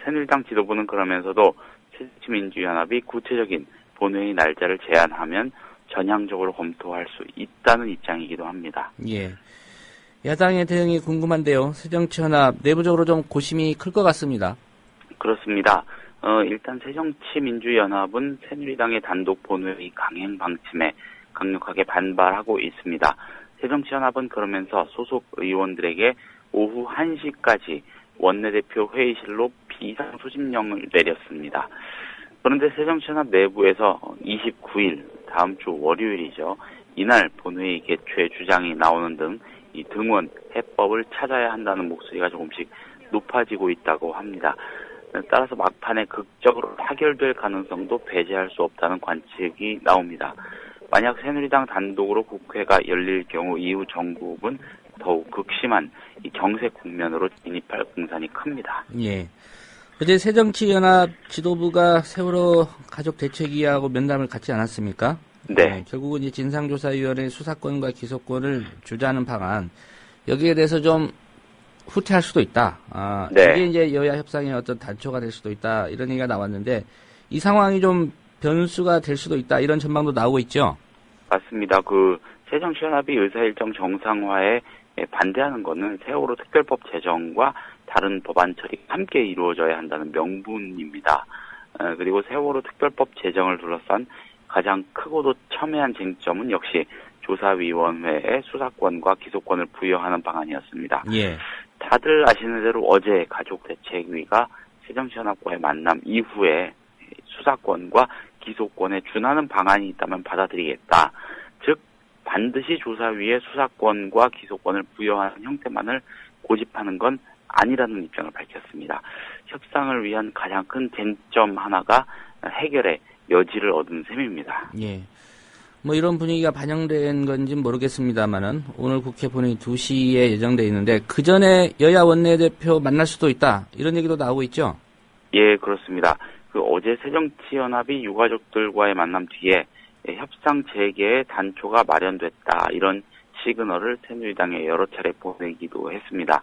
새누리당 지도부는 그러면서도 새정치민주연합이 구체적인 본회의 날짜를 제안하면 전향적으로 검토할 수 있다는 입장이기도 합니다. 예. 야당의 대응이 궁금한데요. 새정치연합 내부적으로 좀 고심이 클 것 같습니다. 그렇습니다. 일단 새정치민주연합은 새누리당의 단독 본회의 강행 방침에 강력하게 반발하고 있습니다. 새정치연합은 그러면서 소속 의원들에게 오후 1시까지 원내대표 회의실로 비상 소집령을 내렸습니다. 그런데 새정치연합 내부에서 29일 다음 주 월요일이죠. 이날 본회의 개최 주장이 나오는 등 이 등원 해법을 찾아야 한다는 목소리가 조금씩 높아지고 있다고 합니다. 따라서 막판에 극적으로 타결될 가능성도 배제할 수 없다는 관측이 나옵니다. 만약 새누리당 단독으로 국회가 열릴 경우 이후 정국은 더욱 극심한 이 정색 국면으로 진입할 공산이 큽니다. 예. 어제 새정치연합 지도부가 세월호 가족대책위하고 면담을 갖지 않았습니까? 네. 결국은 이제 진상조사위원회 수사권과 기소권을 주자는 방안, 여기에 대해서 좀 후퇴할 수도 있다. 네. 이게 이제 여야 협상의 어떤 단초가 될 수도 있다. 이런 얘기가 나왔는데, 이 상황이 좀 변수가 될 수도 있다. 이런 전망도 나오고 있죠? 맞습니다. 새정치연합이 의사일정 정상화에 반대하는 것은 세월호 특별법 제정과 다른 법안 처리가 함께 이루어져야 한다는 명분입니다. 그리고 세월호 특별법 제정을 둘러싼 가장 크고도 첨예한 쟁점은 역시 조사위원회의 수사권과 기소권을 부여하는 방안이었습니다. 예. 다들 아시는 대로 어제 가족대책위가 새정치연합과의 만남 이후에 수사권과 기소권에 준하는 방안이 있다면 받아들이겠다. 즉 반드시 조사위에 수사권과 기소권을 부여하는 형태만을 고집하는 건 아니라는 입장을 밝혔습니다. 협상을 위한 가장 큰 쟁점 하나가 해결의 여지를 얻은 셈입니다. 예. 뭐 이런 분위기가 반영된 건지는 모르겠습니다만은 오늘 국회 본회의 2시에 예정돼 있는데 그 전에 여야 원내대표 만날 수도 있다 이런 얘기도 나오고 있죠. 예, 그렇습니다. 어제 새정치연합이 유가족들과의 만남 뒤에 협상 재개의 단초가 마련됐다 이런 시그널을 새누리당에 여러 차례 보내기도 했습니다.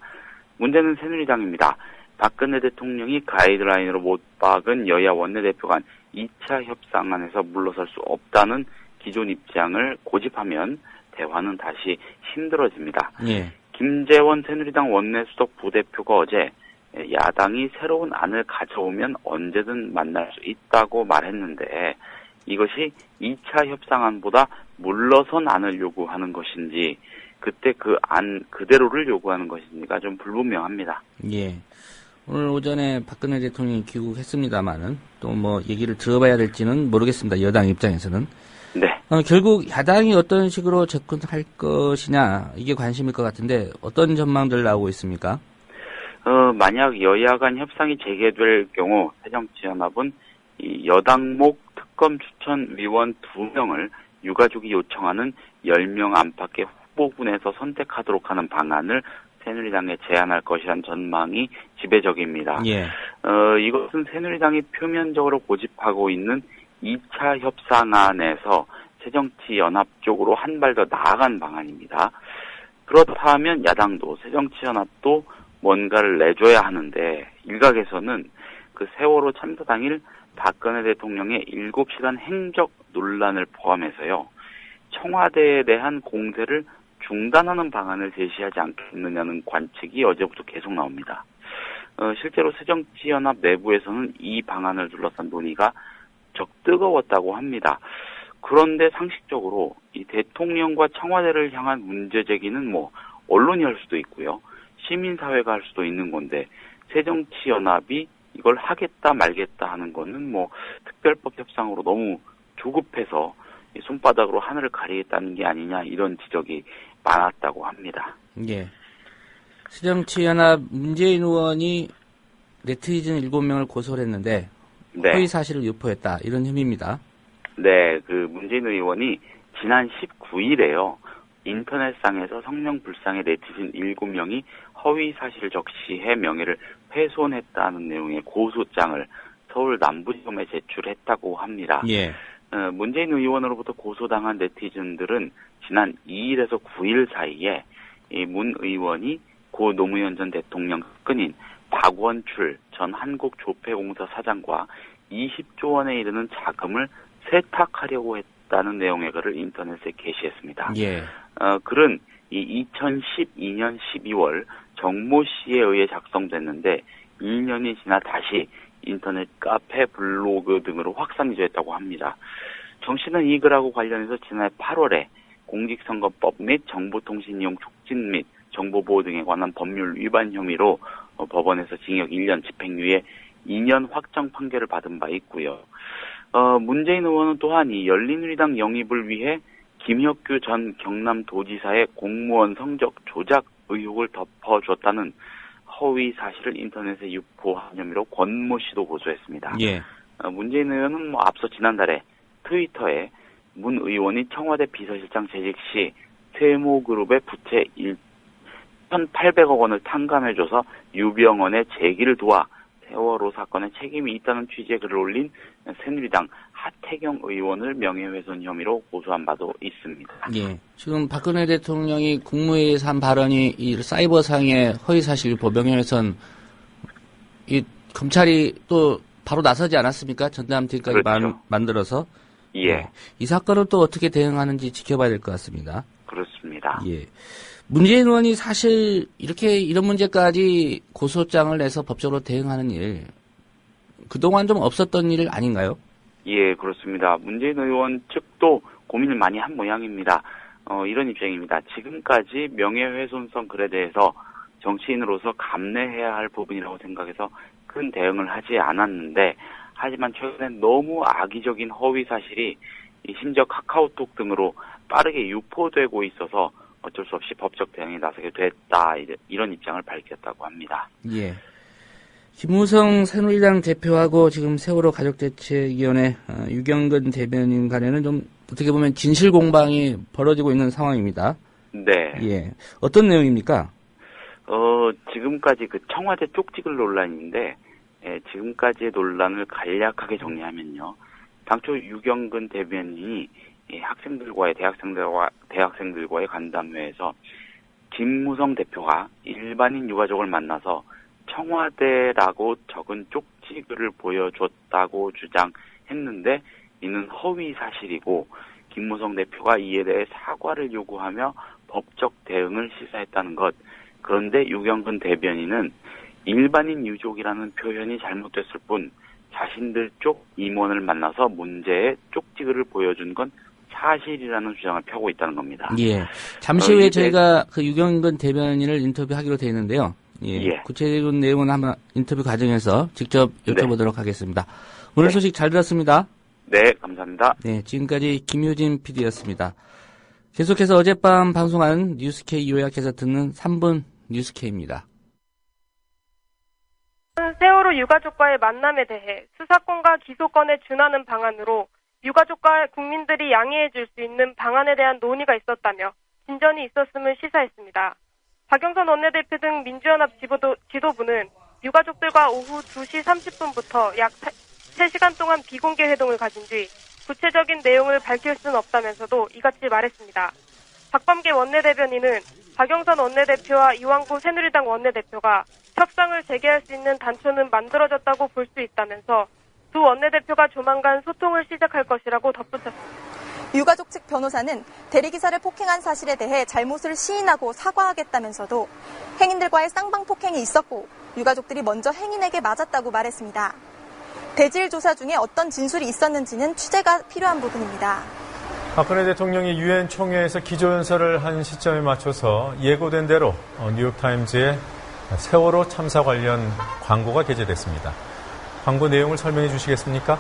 문제는 새누리당입니다. 박근혜 대통령이 가이드라인으로 못 박은 여야 원내대표 간 2차 협상안에서 물러설 수 없다는 기존 입장을 고집하면 대화는 다시 힘들어집니다. 예. 김재원 새누리당 원내수석 부대표가 어제 야당이 새로운 안을 가져오면 언제든 만날 수 있다고 말했는데 이것이 2차 협상안보다 물러선 안을 요구하는 것인지 그때 그 안 그대로를 요구하는 것인지가 좀 불분명합니다. 예. 오늘 오전에 박근혜 대통령이 귀국했습니다마는 또 뭐 얘기를 들어봐야 될지는 모르겠습니다. 여당 입장에서는. 네. 결국 야당이 어떤 식으로 접근할 것이냐 이게 관심일 것 같은데 어떤 전망들 나오고 있습니까? 만약 여야 간 협상이 재개될 경우 새정치연합은 이 여당목 특검 추천 위원 2명을 유가족이 요청하는 10명 안팎의 후보군에서 선택하도록 하는 방안을 새누리당에 제안할 것이란 전망이 지배적입니다. 예. 이것은 새누리당이 표면적으로 고집하고 있는 2차 협상안에서 새정치연합 쪽으로 한 발 더 나아간 방안입니다. 그렇다면 야당도 새정치연합도 뭔가를 내줘야 하는데 일각에서는 세월호 참사 당일 박근혜 대통령의 7시간 행적 논란을 포함해서요. 청와대에 대한 공세를 중단하는 방안을 제시하지 않겠느냐는 관측이 어제부터 계속 나옵니다. 실제로 새정치연합 내부에서는 이 방안을 둘러싼 논의가 뜨거웠다고 합니다. 그런데 상식적으로 이 대통령과 청와대를 향한 문제 제기는 언론이 할 수도 있고요. 시민사회가 할 수도 있는 건데 새정치연합이 이걸 하겠다 말겠다 하는 거는 특별법 협상으로 너무 조급해서 손바닥으로 하늘을 가리겠다는 게 아니냐 이런 지적이 많았다고 합니다. 예. 새정치연합 문재인 의원이 네티즌 7명을 고소를 했는데 네. 허위 사실을 유포했다 이런 혐의입니다. 네, 문재인 의원이 지난 19일에요. 인터넷상에서 성명불상의 네티즌 7명이 허위 사실을 적시해 명예를 훼손했다는 내용의 고소장을 서울 남부지검에 제출했다고 합니다. 예. 문재인 의원으로부터 고소당한 네티즌들은 지난 2일에서 9일 사이에 이 문 의원이 고 노무현 전 대통령 측근인 박원출 전 한국조폐공사 사장과 20조 원에 이르는 자금을 세탁하려고 했다는 내용의 글을 인터넷에 게시했습니다. 예. 글은 이 2012년 12월 정모 씨에 의해 작성됐는데 2년이 지나 다시 인터넷 카페, 블로그 등으로 확산이 됐다고 합니다. 정 씨는 이 글하고 관련해서 지난해 8월에 공직선거법 및 정보통신이용 촉진 및 정보보호 등에 관한 법률 위반 혐의로 법원에서 징역 1년 집행유예 2년 확정 판결을 받은 바 있고요. 문재인 의원은 또한 이 열린우리당 영입을 위해 김혁규 전 경남도지사의 공무원 성적 조작 의혹을 덮어줬다는 허위 사실을 인터넷에 유포한 혐의로 권모 씨도 고소했습니다. 예. 문재인 의원은 앞서 지난달에 트위터에 문 의원이 청와대 비서실장 재직 시 세모그룹의 부채 1,800억 원을 탕감해줘서 유병언의 재기를 도와 세월호 사건에 책임이 있다는 취지의 글을 올린 새누리당 하태경 의원을 명예훼손 혐의로 고소한 바도 있습니다. 예. 지금 박근혜 대통령이 국무회의에서 한 발언이 이 사이버상의 허위사실 유포 명예훼손 이 검찰이 또 바로 나서지 않았습니까? 전담팀까지 그렇죠. 만들어서. 예. 이 사건을 또 어떻게 대응하는지 지켜봐야 될 것 같습니다. 그렇습니다. 예. 문재인 의원이 사실 이런 문제까지 고소장을 내서 법적으로 대응하는 일 그동안 좀 없었던 일 아닌가요? 예, 그렇습니다. 문재인 의원 측도 고민을 많이 한 모양입니다. 이런 입장입니다. 지금까지 명예훼손성 글에 대해서 정치인으로서 감내해야 할 부분이라고 생각해서 큰 대응을 하지 않았는데 하지만 최근에 너무 악의적인 허위 사실이 심지어 카카오톡 등으로 빠르게 유포되고 있어서 어쩔 수 없이 법적 대응에 나서게 됐다 이런 입장을 밝혔다고 합니다. 예. 김무성 새누리당 대표하고 지금 세월호 가족대책위원회 유경근 대변인 간에는 좀 어떻게 보면 진실 공방이 벌어지고 있는 상황입니다. 네. 예. 어떤 내용입니까? 지금까지 그 청와대 쪽지글 논란인데, 지금까지의 논란을 간략하게 정리하면요. 당초 유경근 대변인이 대학생들과의 간담회에서 김무성 대표가 일반인 유가족을 만나서 청와대라고 적은 쪽지글을 보여줬다고 주장했는데 이는 허위 사실이고 김무성 대표가 이에 대해 사과를 요구하며 법적 대응을 시사했다는 것. 그런데 유경근 대변인은 일반인 유족이라는 표현이 잘못됐을 뿐 자신들 쪽 임원을 만나서 문제의 쪽지글을 보여준 건 사실이라는 주장을 펴고 있다는 겁니다. 예. 잠시 후에 저희가 그 유경근 대변인을 인터뷰하기로 되어 있는데요. 예. 구체적인 내용은 한번 인터뷰 과정에서 직접 여쭤보도록 하겠습니다. 오늘 소식 잘 들었습니다. 네, 감사합니다. 네, 지금까지 김효진 PD였습니다. 계속해서 어젯밤 방송한 뉴스K 요약해서 듣는 3분 뉴스K입니다. 세월호 유가족과의 만남에 대해 수사권과 기소권에 준하는 방안으로 유가족과 국민들이 양해해 줄 수 있는 방안에 대한 논의가 있었다며 진전이 있었음을 시사했습니다. 박영선 원내대표 등 민주연합 지도부는 유가족들과 오후 2시 30분부터 약 3시간 동안 비공개 회동을 가진 뒤 구체적인 내용을 밝힐 수는 없다면서도 이같이 말했습니다. 박범계 원내대변인은 박영선 원내대표와 이완구 새누리당 원내대표가 협상을 재개할 수 있는 단초는 만들어졌다고 볼 수 있다면서 두 원내대표가 조만간 소통을 시작할 것이라고 덧붙였습니다. 유가족 측 변호사는 대리기사를 폭행한 사실에 대해 잘못을 시인하고 사과하겠다면서도 행인들과의 쌍방폭행이 있었고 유가족들이 먼저 행인에게 맞았다고 말했습니다. 대질 조사 중에 어떤 진술이 있었는지는 취재가 필요한 부분입니다. 박근혜 대통령이 유엔 총회에서 기조연설을 한 시점에 맞춰서 예고된 대로 뉴욕타임즈에 세월호 참사 관련 광고가 게재됐습니다. 광고 내용을 설명해 주시겠습니까?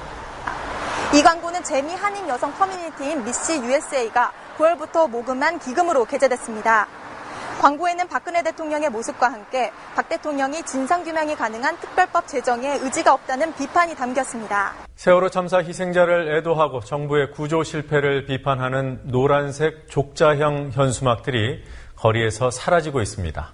이 광고는 재미 한인 여성 커뮤니티인 미시 USA가 9월부터 모금한 기금으로 게재됐습니다. 광고에는 박근혜 대통령의 모습과 함께 박 대통령이 진상규명이 가능한 특별법 제정에 의지가 없다는 비판이 담겼습니다. 세월호 참사 희생자를 애도하고 정부의 구조 실패를 비판하는 노란색 족자형 현수막들이 거리에서 사라지고 있습니다.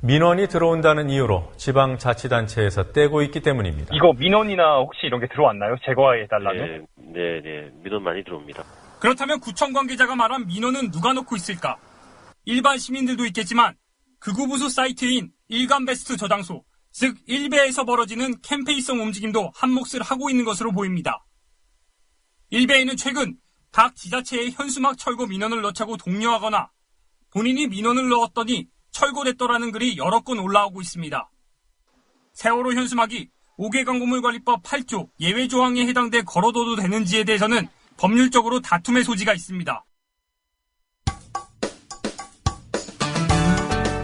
민원이 들어온다는 이유로 지방자치단체에서 떼고 있기 때문입니다. 이거 민원이나 혹시 이런 게 들어왔나요? 제거해달라는? 네. 민원 많이 들어옵니다. 그렇다면 구청 관계자가 말한 민원은 누가 놓고 있을까? 일반 시민들도 있겠지만 극우 보수 사이트인 일간베스트 저장소, 즉 일베에서 벌어지는 캠페인성 움직임도 한몫을 하고 있는 것으로 보입니다. 일베에는 최근 각 지자체에 현수막 철거 민원을 넣자고 독려하거나 본인이 민원을 넣었더니 철거됐더라는 글이 여러 건 올라오고 있습니다. 세월호 현수막이 5개 광고물관리법 8조 예외 조항에 해당돼 걸어둬도 되는지에 대해서는 법률적으로 다툼의 소지가 있습니다.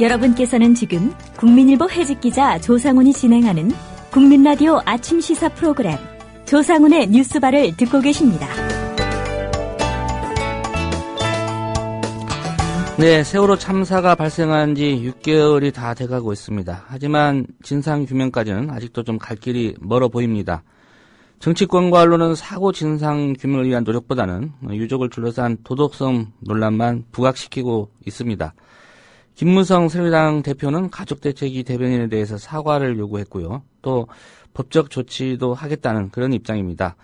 여러분께서는 지금 국민일보 해직기자 조상훈이 진행하는 국민라디오 아침 시사 프로그램 조상훈의 뉴스바를 듣고 계십니다. 네, 세월호 참사가 발생한 지 6개월이 다 돼가고 있습니다. 하지만 진상규명까지는 아직도 좀 갈 길이 멀어 보입니다. 정치권과 언론은 사고 진상규명을 위한 노력보다는 유족을 둘러싼 도덕성 논란만 부각시키고 있습니다. 김무성 새누리당 대표는 가족대책위 대변인에 대해서 사과를 요구했고요. 또 법적 조치도 하겠다는 그런 입장입니다.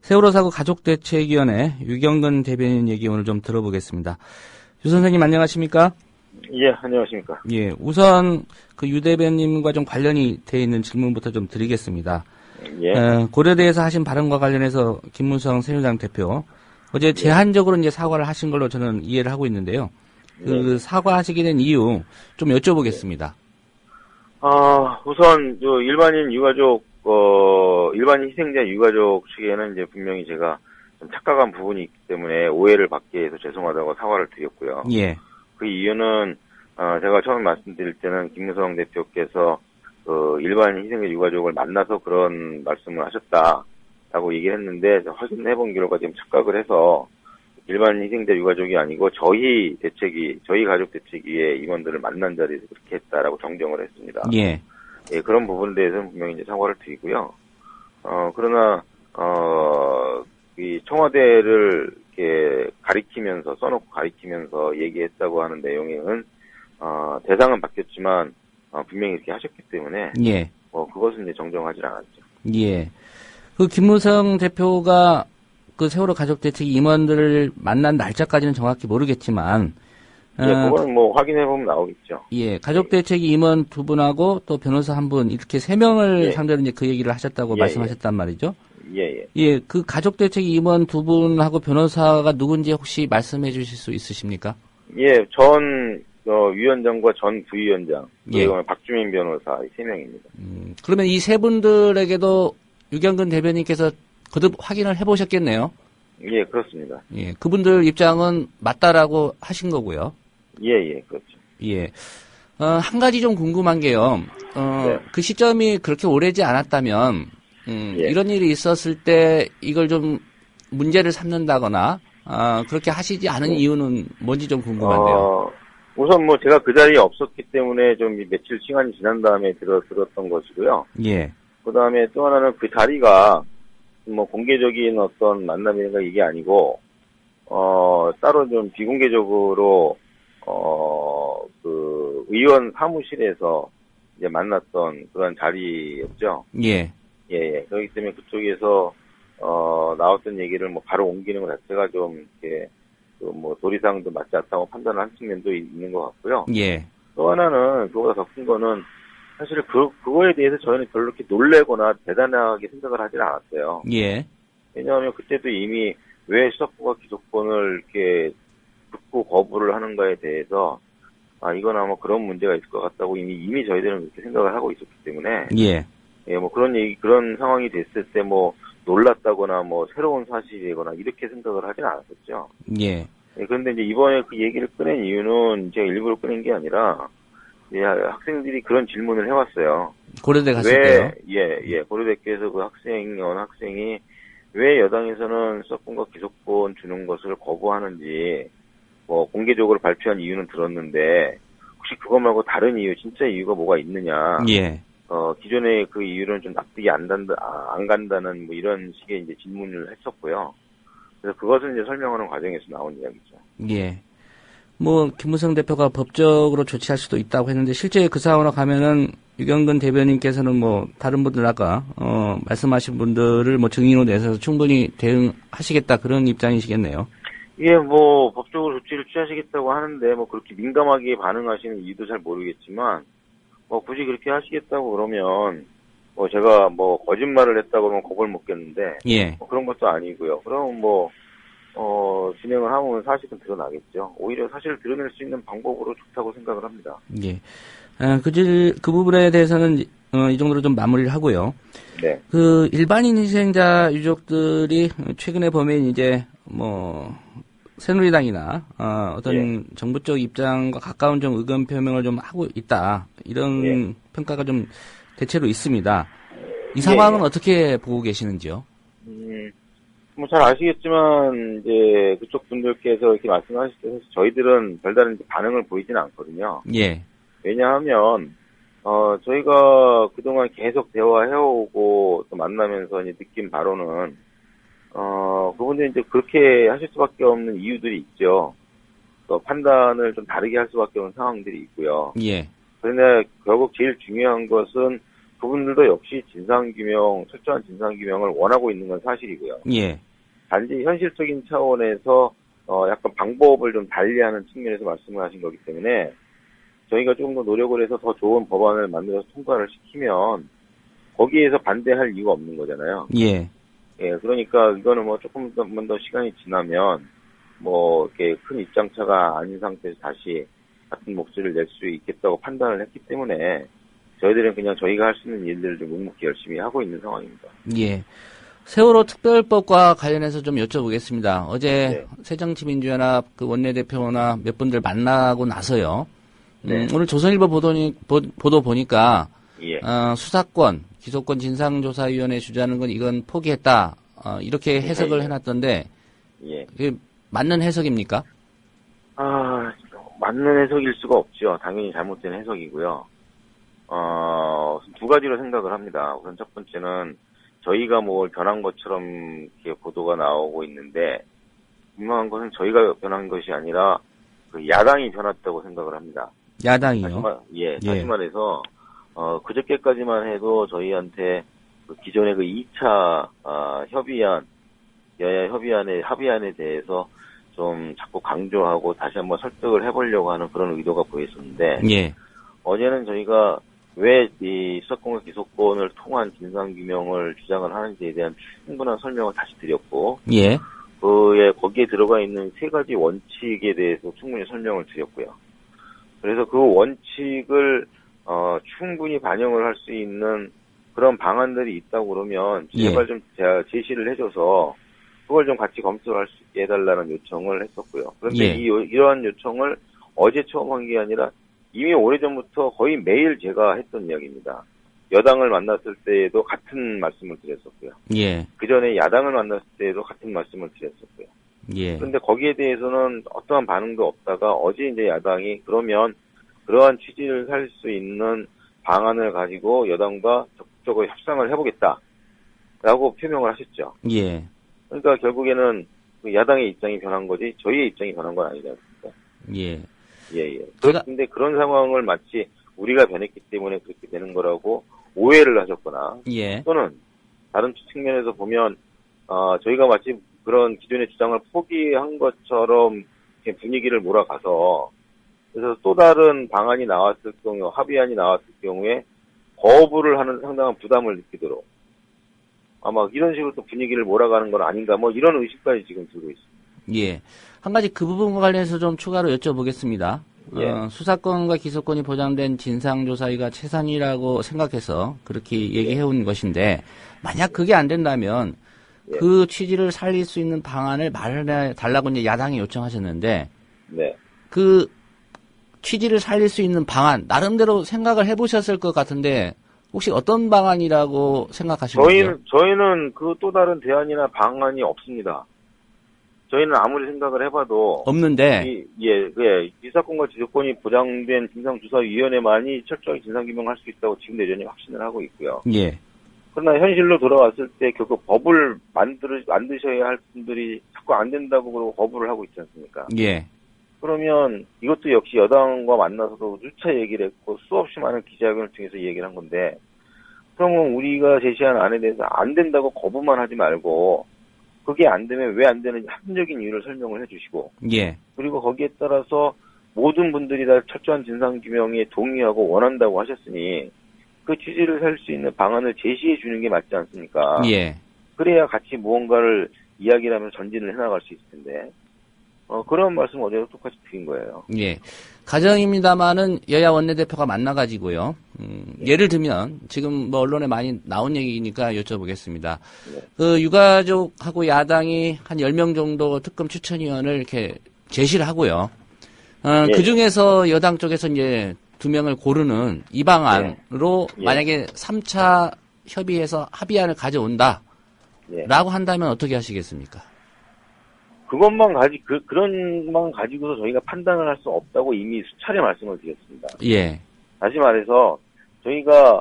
세월호 사고 가족대책위원회 유경근 대변인 얘기 오늘 좀 들어보겠습니다. 유 선생님 안녕하십니까? 예, 안녕하십니까? 예, 우선 그 유 대변인과 좀 관련이 돼 있는 질문부터 좀 드리겠습니다. 예. 고려대에서 하신 발언과 관련해서 김무성 새누리당 대표 어제 제한적으로 이제 사과를 하신 걸로 저는 이해를 하고 있는데요. 그 사과하시게 된 이유 좀 여쭤보겠습니다. 우선 일반인 유가족 일반인 희생자 유가족 측에는 이제 분명히 제가 좀 착각한 부분이 있기 때문에 오해를 받게 해서 죄송하다고 사과를 드렸고요. 예. 그 이유는 제가 처음 말씀드릴 때는 김무성 대표께서 일반인 희생자 유가족을 만나서 그런 말씀을 하셨다라고 얘기를 했는데 확인해본 결과 지금 착각을 해서 일반 희생자 유가족이 아니고 저희 가족 대책위의 임원들을 만난 자리에서 그렇게 했다라고 정정을 했습니다. 예. 예, 그런 부분에 대해서는 분명히 이제 사과를 드리고요. 그러나, 이 청와대를 이렇게 가리키면서, 써놓고 가리키면서 얘기했다고 하는 내용은, 대상은 바뀌었지만, 분명히 이렇게 하셨기 때문에, 예. 그것은 이제 정정하지 않았죠. 예. 그 김무성 대표가 그 세월호 가족대책 임원들을 만난 날짜까지는 정확히 모르겠지만, 예, 그거는 뭐 확인해보면 나오겠죠. 예, 가족대책 임원 2분하고 또 변호사 1분, 이렇게 3명을 예. 상대로 이제 그 얘기를 하셨다고 예, 말씀하셨단 말이죠. 예. 예, 그 가족대책 임원 2분하고 변호사가 누군지 혹시 말씀해 주실 수 있으십니까? 예, 전 위원장과 전 부위원장, 예. 그리고 박주민 변호사, 이 3명입니다. 그러면 이 세 분들에게도 유경근 대변인께서 거듭 확인을 해보셨겠네요. 예, 그렇습니다. 예, 그분들 입장은 맞다라고 하신 거고요. 예, 그렇죠. 예. 한 가지 좀 궁금한 게요. 네. 그 시점이 그렇게 오래지 않았다면, 예. 이런 일이 있었을 때 이걸 좀 문제를 삼는다거나, 그렇게 하시지 않은 이유는 뭔지 좀 궁금한데요. 우선 뭐 제가 그 자리에 없었기 때문에 좀 며칠 시간이 지난 다음에 들었던 것이고요. 예. 그 다음에 또 하나는 그 자리가 뭐 공개적인 어떤 만남이니까 이게 아니고, 따로 좀 비공개적으로, 그 의원 사무실에서 이제 만났던 그런 자리였죠. 예. 예. 그렇기 때문에 그쪽에서, 나왔던 얘기를 뭐 바로 옮기는 것 자체가 좀 이렇게, 뭐 도리상도 맞지 않다고 판단을 한 측면도 있는 것 같고요. 예. 또 하나는 그거보다 더 큰 거는 사실 그거에 대해서 저희는 별로 이렇게 놀래거나 대단하게 생각을 하진 않았어요. 예. 왜냐하면 그때도 이미 왜 수사권과 기소권을 이렇게 듣고 거부를 하는가에 대해서 이건 아마 그런 문제가 있을 것 같다고 이미 저희들은 그렇게 생각을 하고 있었기 때문에 예. 예, 뭐 그런 상황이 됐을 때 뭐 놀랐다거나 뭐 새로운 사실이거나 이렇게 생각을 하진 않았었죠. 예. 예, 그런데 이제 이번에 그 얘기를 꺼낸 이유는 제가 일부러 꺼낸 게 아니라 예, 학생들이 그런 질문을 해왔어요. 고려대 갔을 때요? 예. 고려대께서 그 학생이 왜 여당에서는 수사권과 기소권 주는 것을 거부하는지, 뭐, 공개적으로 발표한 이유는 들었는데, 혹시 그거 말고 다른 이유, 진짜 이유가 뭐가 있느냐. 예. 기존의 그 이유는 좀 납득이 안 간다는 뭐 이런 식의 이제 질문을 했었고요. 그래서 그것을 이제 설명하는 과정에서 나온 이야기죠. 예. 뭐 김무성 대표가 법적으로 조치할 수도 있다고 했는데 실제 그 상황으로 가면은 유경근 대변인께서는 뭐 다른 분들 아까 말씀하신 분들을 뭐 증인으로 내서 충분히 대응하시겠다 그런 입장이시겠네요. 예, 뭐 법적으로 조치를 취하시겠다고 하는데 뭐 그렇게 민감하게 반응하시는 이유도 잘 모르겠지만 뭐 굳이 그렇게 하시겠다고 그러면 뭐 제가 뭐 거짓말을 했다고 그러면 겁을 먹겠는데 예. 뭐 그런 것도 아니고요. 그럼 뭐 진행을 하면 사실은 드러나겠죠. 오히려 사실을 드러낼 수 있는 방법으로 좋다고 생각을 합니다. 예. 그 부분에 대해서는 이 정도로 좀 마무리를 하고요. 네. 그 일반인 희생자 유족들이 최근에 보면 이제 뭐 새누리당이나 어떤 정부 쪽 입장과 가까운 좀 의견 표명을 좀 하고 있다. 이런 평가가 좀 대체로 있습니다. 이 상황은 어떻게 보고 계시는지요? 뭐 잘 아시겠지만 이제 그쪽 분들께서 이렇게 말씀하실 때 저희들은 별다른 반응을 보이지는 않거든요. 예. 왜냐하면 저희가 그동안 계속 대화해오고 또 만나면서 이제 느낀 바로는 그분들이 이제 그렇게 하실 수밖에 없는 이유들이 있죠. 또 판단을 좀 다르게 할 수밖에 없는 상황들이 있고요. 예. 그런데 결국 제일 중요한 것은 그분들도 역시 철저한 진상규명을 원하고 있는 건 사실이고요. 예. 단지 현실적인 차원에서 약간 방법을 좀 달리하는 측면에서 말씀을 하신 거기 때문에 저희가 조금 더 노력을 해서 더 좋은 법안을 만들어서 통과를 시키면 거기에서 반대할 이유가 없는 거잖아요. 예. 예, 그러니까 이거는 뭐 조금만 더 시간이 지나면 뭐 이렇게 큰 입장차가 아닌 상태에서 다시 같은 목소리를 낼 수 있겠다고 판단을 했기 때문에 저희들은 그냥 저희가 할 수 있는 일들을 좀 묵묵히 열심히 하고 있는 상황입니다. 예. 세월호 특별법과 관련해서 좀 여쭤보겠습니다. 어제 새정치민주연합 그 원내대표나 몇 분들 만나고 나서요. 오늘 조선일보 보도 보니까 수사권, 기소권 진상조사위원회 주재하는 건 이건 포기했다. 이렇게 해석을 해놨던데 이게 맞는 해석입니까? 맞는 해석일 수가 없죠. 당연히 잘못된 해석이고요. 두 가지로 생각을 합니다. 우선 첫 번째는 저희가 뭘 변한 것처럼 이렇게 보도가 나오고 있는데 분명한 것은 저희가 변한 것이 아니라 그 야당이 변했다고 생각을 합니다. 야당이요? 다시 말해서 그저께까지만 해도 저희한테 그 기존의 그 2차 협의안, 여야 합의안에 대해서 좀 자꾸 강조하고 다시 한번 설득을 해보려고 하는 그런 의도가 보였었는데 어제는 저희가 왜 이 수사권과 기소권을 통한 진상규명을 주장을 하는지에 대한 충분한 설명을 다시 드렸고 거기에 들어가 있는 세 가지 원칙에 대해서 충분히 설명을 드렸고요. 그래서 그 원칙을 충분히 반영을 할 수 있는 그런 방안들이 있다고 그러면 제발 좀 제시를 해줘서 그걸 좀 같이 검토를 할 수 있게 해달라는 요청을 했었고요. 그런데 이러한 요청을 어제 처음 한 게 아니라 이미 오래전부터 거의 매일 제가 했던 이야기입니다. 여당을 만났을 때에도 같은 말씀을 드렸었고요. 그 전에 야당을 만났을 때에도 같은 말씀을 드렸었고요. 그런데 거기에 대해서는 어떠한 반응도 없다가 어제 이제 야당이 그러면 그러한 취지를 살 수 있는 방안을 가지고 여당과 적극적으로 협상을 해보겠다라고 표명을 하셨죠. 그러니까 결국에는 그 야당의 입장이 변한 거지 저희의 입장이 변한 건 아니지 않습니까? 그런데 그런 상황을 마치 우리가 변했기 때문에 그렇게 되는 거라고 오해를 하셨거나 또는 다른 측면에서 보면 저희가 마치 그런 기존의 주장을 포기한 것처럼 분위기를 몰아가서 그래서 또 다른 방안이 나왔을 경우 합의안이 나왔을 경우에 거부를 하는 상당한 부담을 느끼도록 아마 이런 식으로 또 분위기를 몰아가는 건 아닌가 뭐 이런 의식까지 지금 들고 있습니다. 한 가지 그 부분과 관련해서 좀 추가로 여쭤보겠습니다. 수사권과 기소권이 보장된 진상조사위가 최선이라고 생각해서 그렇게 얘기해온 것인데 만약 그게 안 된다면 그 취지를 살릴 수 있는 방안을 마련해달라고 이제 야당이 요청하셨는데 그 취지를 살릴 수 있는 방안 나름대로 생각을 해보셨을 것 같은데 혹시 어떤 방안이라고 생각하십니까? 저희는 그 또 다른 대안이나 방안이 없습니다. 저희는 아무리 생각을 해봐도 없는데 기소권과 기소권이 보장된 진상조사위원회만이 철저하게 진상규명할 수 있다고 지금 여전히 확신을 하고 있고요. 그러나 현실로 돌아왔을 때 결국 법을 만드셔야 할 분들이 자꾸 안 된다고 그러고 거부를 하고 있지 않습니까? 그러면 이것도 역시 여당과 만나서도 누차 얘기를 했고 수없이 많은 기자회견을 통해서 얘기를 한 건데 그러면 우리가 제시한 안에 대해서 안 된다고 거부만 하지 말고 그게 안 되면 왜 안 되는지 합리적인 이유를 설명을 해주시고 그리고 거기에 따라서 모든 분들이 다 철저한 진상규명에 동의하고 원한다고 하셨으니 그 취지를 살 수 있는 방안을 제시해 주는 게 맞지 않습니까? 그래야 같이 무언가를 이야기를 하면서 전진을 해나갈 수 있을 텐데 그런 말씀 어제도 똑같이 드린 거예요. 가정입니다만은 여야 원내대표가 만나가지고요. 예를 들면 지금 뭐 언론에 많이 나온 얘기니까 여쭤보겠습니다. 그 유가족하고 야당이 한 10명 정도 특검 추천위원을 이렇게 제시를 하고요. 그 중에서 여당 쪽에서 이제 2명을 고르는 이 방안으로 만약에 3차 협의해서 합의안을 가져온다. 라고 한다면 어떻게 하시겠습니까? 그런 것만 가지고서 저희가 판단을 할 수 없다고 이미 수차례 말씀을 드렸습니다. 다시 말해서 저희가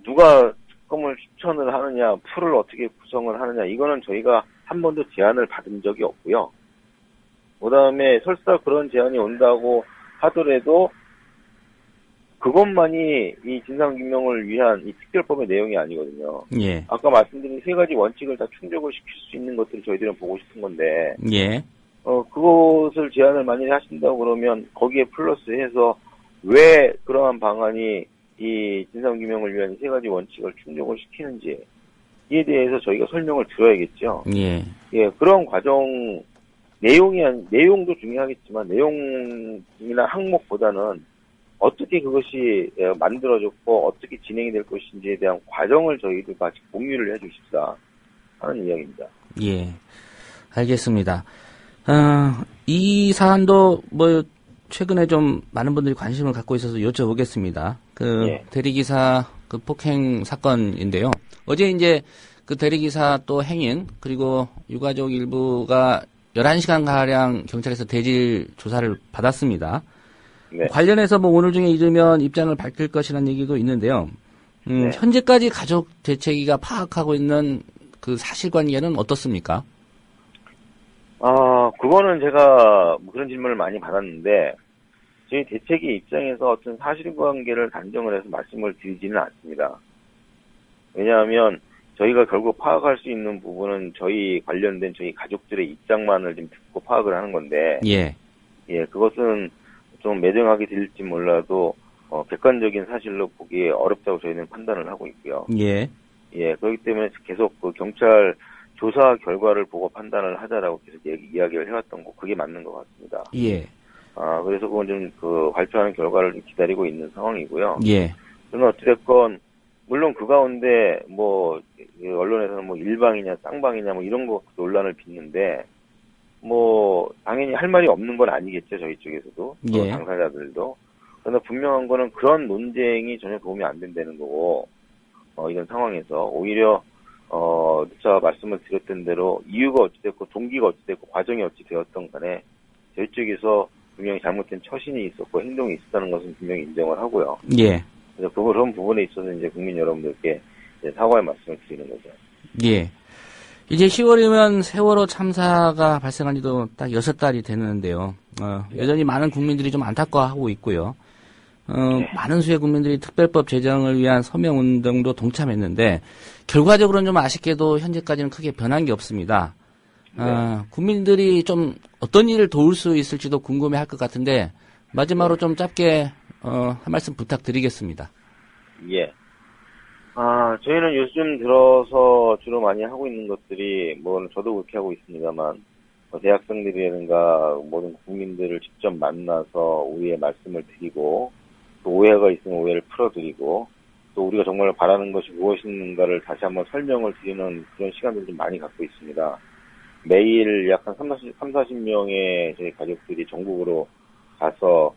누가 특검을 추천을 하느냐, 풀을 어떻게 구성을 하느냐 이거는 저희가 한 번도 제안을 받은 적이 없고요. 그다음에 설사 그런 제안이 온다고 하더라도 그것만이 이 진상규명을 위한 이 특별법의 내용이 아니거든요. 아까 말씀드린 세 가지 원칙을 다 충족을 시킬 수 있는 것들을 저희들은 보고 싶은 건데, 그것을 제안을 만약에 하신다고 그러면 거기에 플러스해서 왜 그러한 방안이 이 진상규명을 위한 세 가지 원칙을 충족을 시키는지에 대해서 저희가 설명을 들어야겠죠. 그런 과정 내용도 중요하겠지만 내용이나 항목보다는 어떻게 그것이 만들어졌고 어떻게 진행이 될 것인지에 대한 과정을 저희들과 같이 공유를 해주십사 하는 이야기입니다. 알겠습니다. 이 사안도 뭐 최근에 좀 많은 분들이 관심을 갖고 있어서 여쭤보겠습니다. 대리기사 그 폭행 사건인데요. 어제 이제 그 대리기사 또 행인 그리고 유가족 일부가 11시간 가량 경찰에서 대질 조사를 받았습니다. 관련해서 뭐 오늘 중에 이르면 입장을 밝힐 것이라는 얘기도 있는데요. 네. 현재까지 가족 대책위가 파악하고 있는 그 사실관계는 어떻습니까? 그거는 제가 그런 질문을 많이 받았는데, 저희 대책위 입장에서 어떤 사실관계를 단정을 해서 말씀을 드리지는 않습니다. 왜냐하면 저희가 결국 파악할 수 있는 부분은 저희 관련된 저희 가족들의 입장만을 좀 듣고 파악을 하는 건데, 예, 그것은 좀 매정하게 들릴지 몰라도 객관적인 사실로 보기에 어렵다고 저희는 판단을 하고 있고요. 예, 그렇기 때문에 계속 그 경찰 조사 결과를 보고 판단을 하자라고 계속 이야기를 해왔던 거, 그게 맞는 것 같습니다. 예. 그래서 그건 좀 발표하는 결과를 좀 기다리고 있는 상황이고요. 예. 저는 어찌됐건, 물론 그 가운데 언론에서는 일방이냐 쌍방이냐 이런 거 논란을 빚는데, 당연히 할 말이 없는 건 아니겠죠, 저희 쪽에서도. 예. 당사자들도. 그러나 분명한 거는 그런 논쟁이 전혀 도움이 안 된다는 거고, 이런 상황에서 오히려 제가 말씀을 드렸던 대로 이유가 어찌됐고 동기가 어찌됐고 과정이 어찌 되었던 간에 저희 쪽에서 분명히 잘못된 처신이 있었고 행동이 있었다는 것은 분명히 인정을 하고요. 예. 그래서 그런 부분에 있어서 이제 국민 여러분들께 이제 사과의 말씀을 드리는 거죠. 예. 이제 10월이면 세월호 참사가 발생한 지도 딱 6달이 되는데요. 여전히 많은 국민들이 좀 안타까워하고 있고요. 많은 수의 국민들이 특별법 제정을 위한 서명운동도 동참했는데, 결과적으로는 좀 아쉽게도 현재까지는 크게 변한 게 없습니다. 국민들이 좀 어떤 일을 도울 수 있을지도 궁금해 할 것 같은데, 마지막으로 좀 짧게, 한 말씀 부탁드리겠습니다. 예. 저희는 요즘 들어서 주로 많이 하고 있는 것들이, 저도 그렇게 하고 있습니다만, 대학생들이라든가 모든 국민들을 직접 만나서 우리의 말씀을 드리고, 또 오해가 있으면 오해를 풀어드리고, 또 우리가 정말 바라는 것이 무엇인가를 다시 한번 설명을 드리는 그런 시간들을 좀 많이 갖고 있습니다. 매일 약 한 40명의 저희 가족들이 전국으로 가서,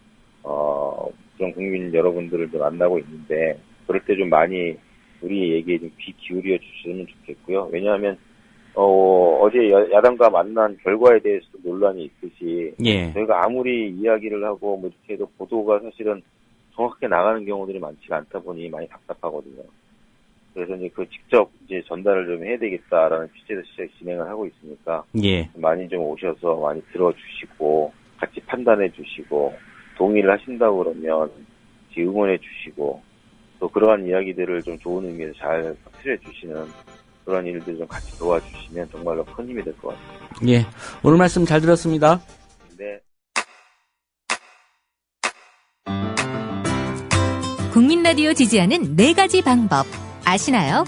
그런 국민 여러분들을 좀 만나고 있는데, 그럴 때 좀 많이 우리 얘기에 좀 귀 기울여 주시면 좋겠고요. 왜냐하면, 어제 야당과 만난 결과에 대해서도 논란이 있듯이, 예. 저희가 아무리 이야기를 하고 이렇게 해도 보도가 사실은 정확하게 나가는 경우들이 많지가 않다 보니 많이 답답하거든요. 그래서 이제 직접 전달을 좀 해야 되겠다라는 취지에서 진행을 하고 있으니까, 예. 많이 좀 오셔서 많이 들어주시고, 같이 판단해 주시고, 동의를 하신다고 그러면 응원해 주시고, 또 그러한 이야기들을 좀 좋은 의미에서 잘 퍼뜨려 주시는 그런 일들 좀 같이 도와주시면 정말로 큰 힘이 될 것 같습니다. 예. 오늘 말씀 잘 들었습니다. 네. 국민 라디오 지지하는 4가지 방법 아시나요?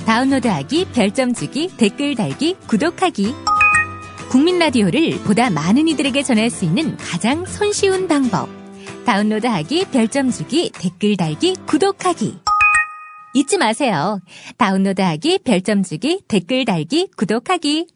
다운로드하기, 별점 주기, 댓글 달기, 구독하기. 국민 라디오를 보다 많은 이들에게 전할 수 있는 가장 손쉬운 방법. 다운로드하기, 별점 주기, 댓글 달기, 구독하기. 잊지 마세요. 다운로드하기, 별점 주기, 댓글 달기, 구독하기.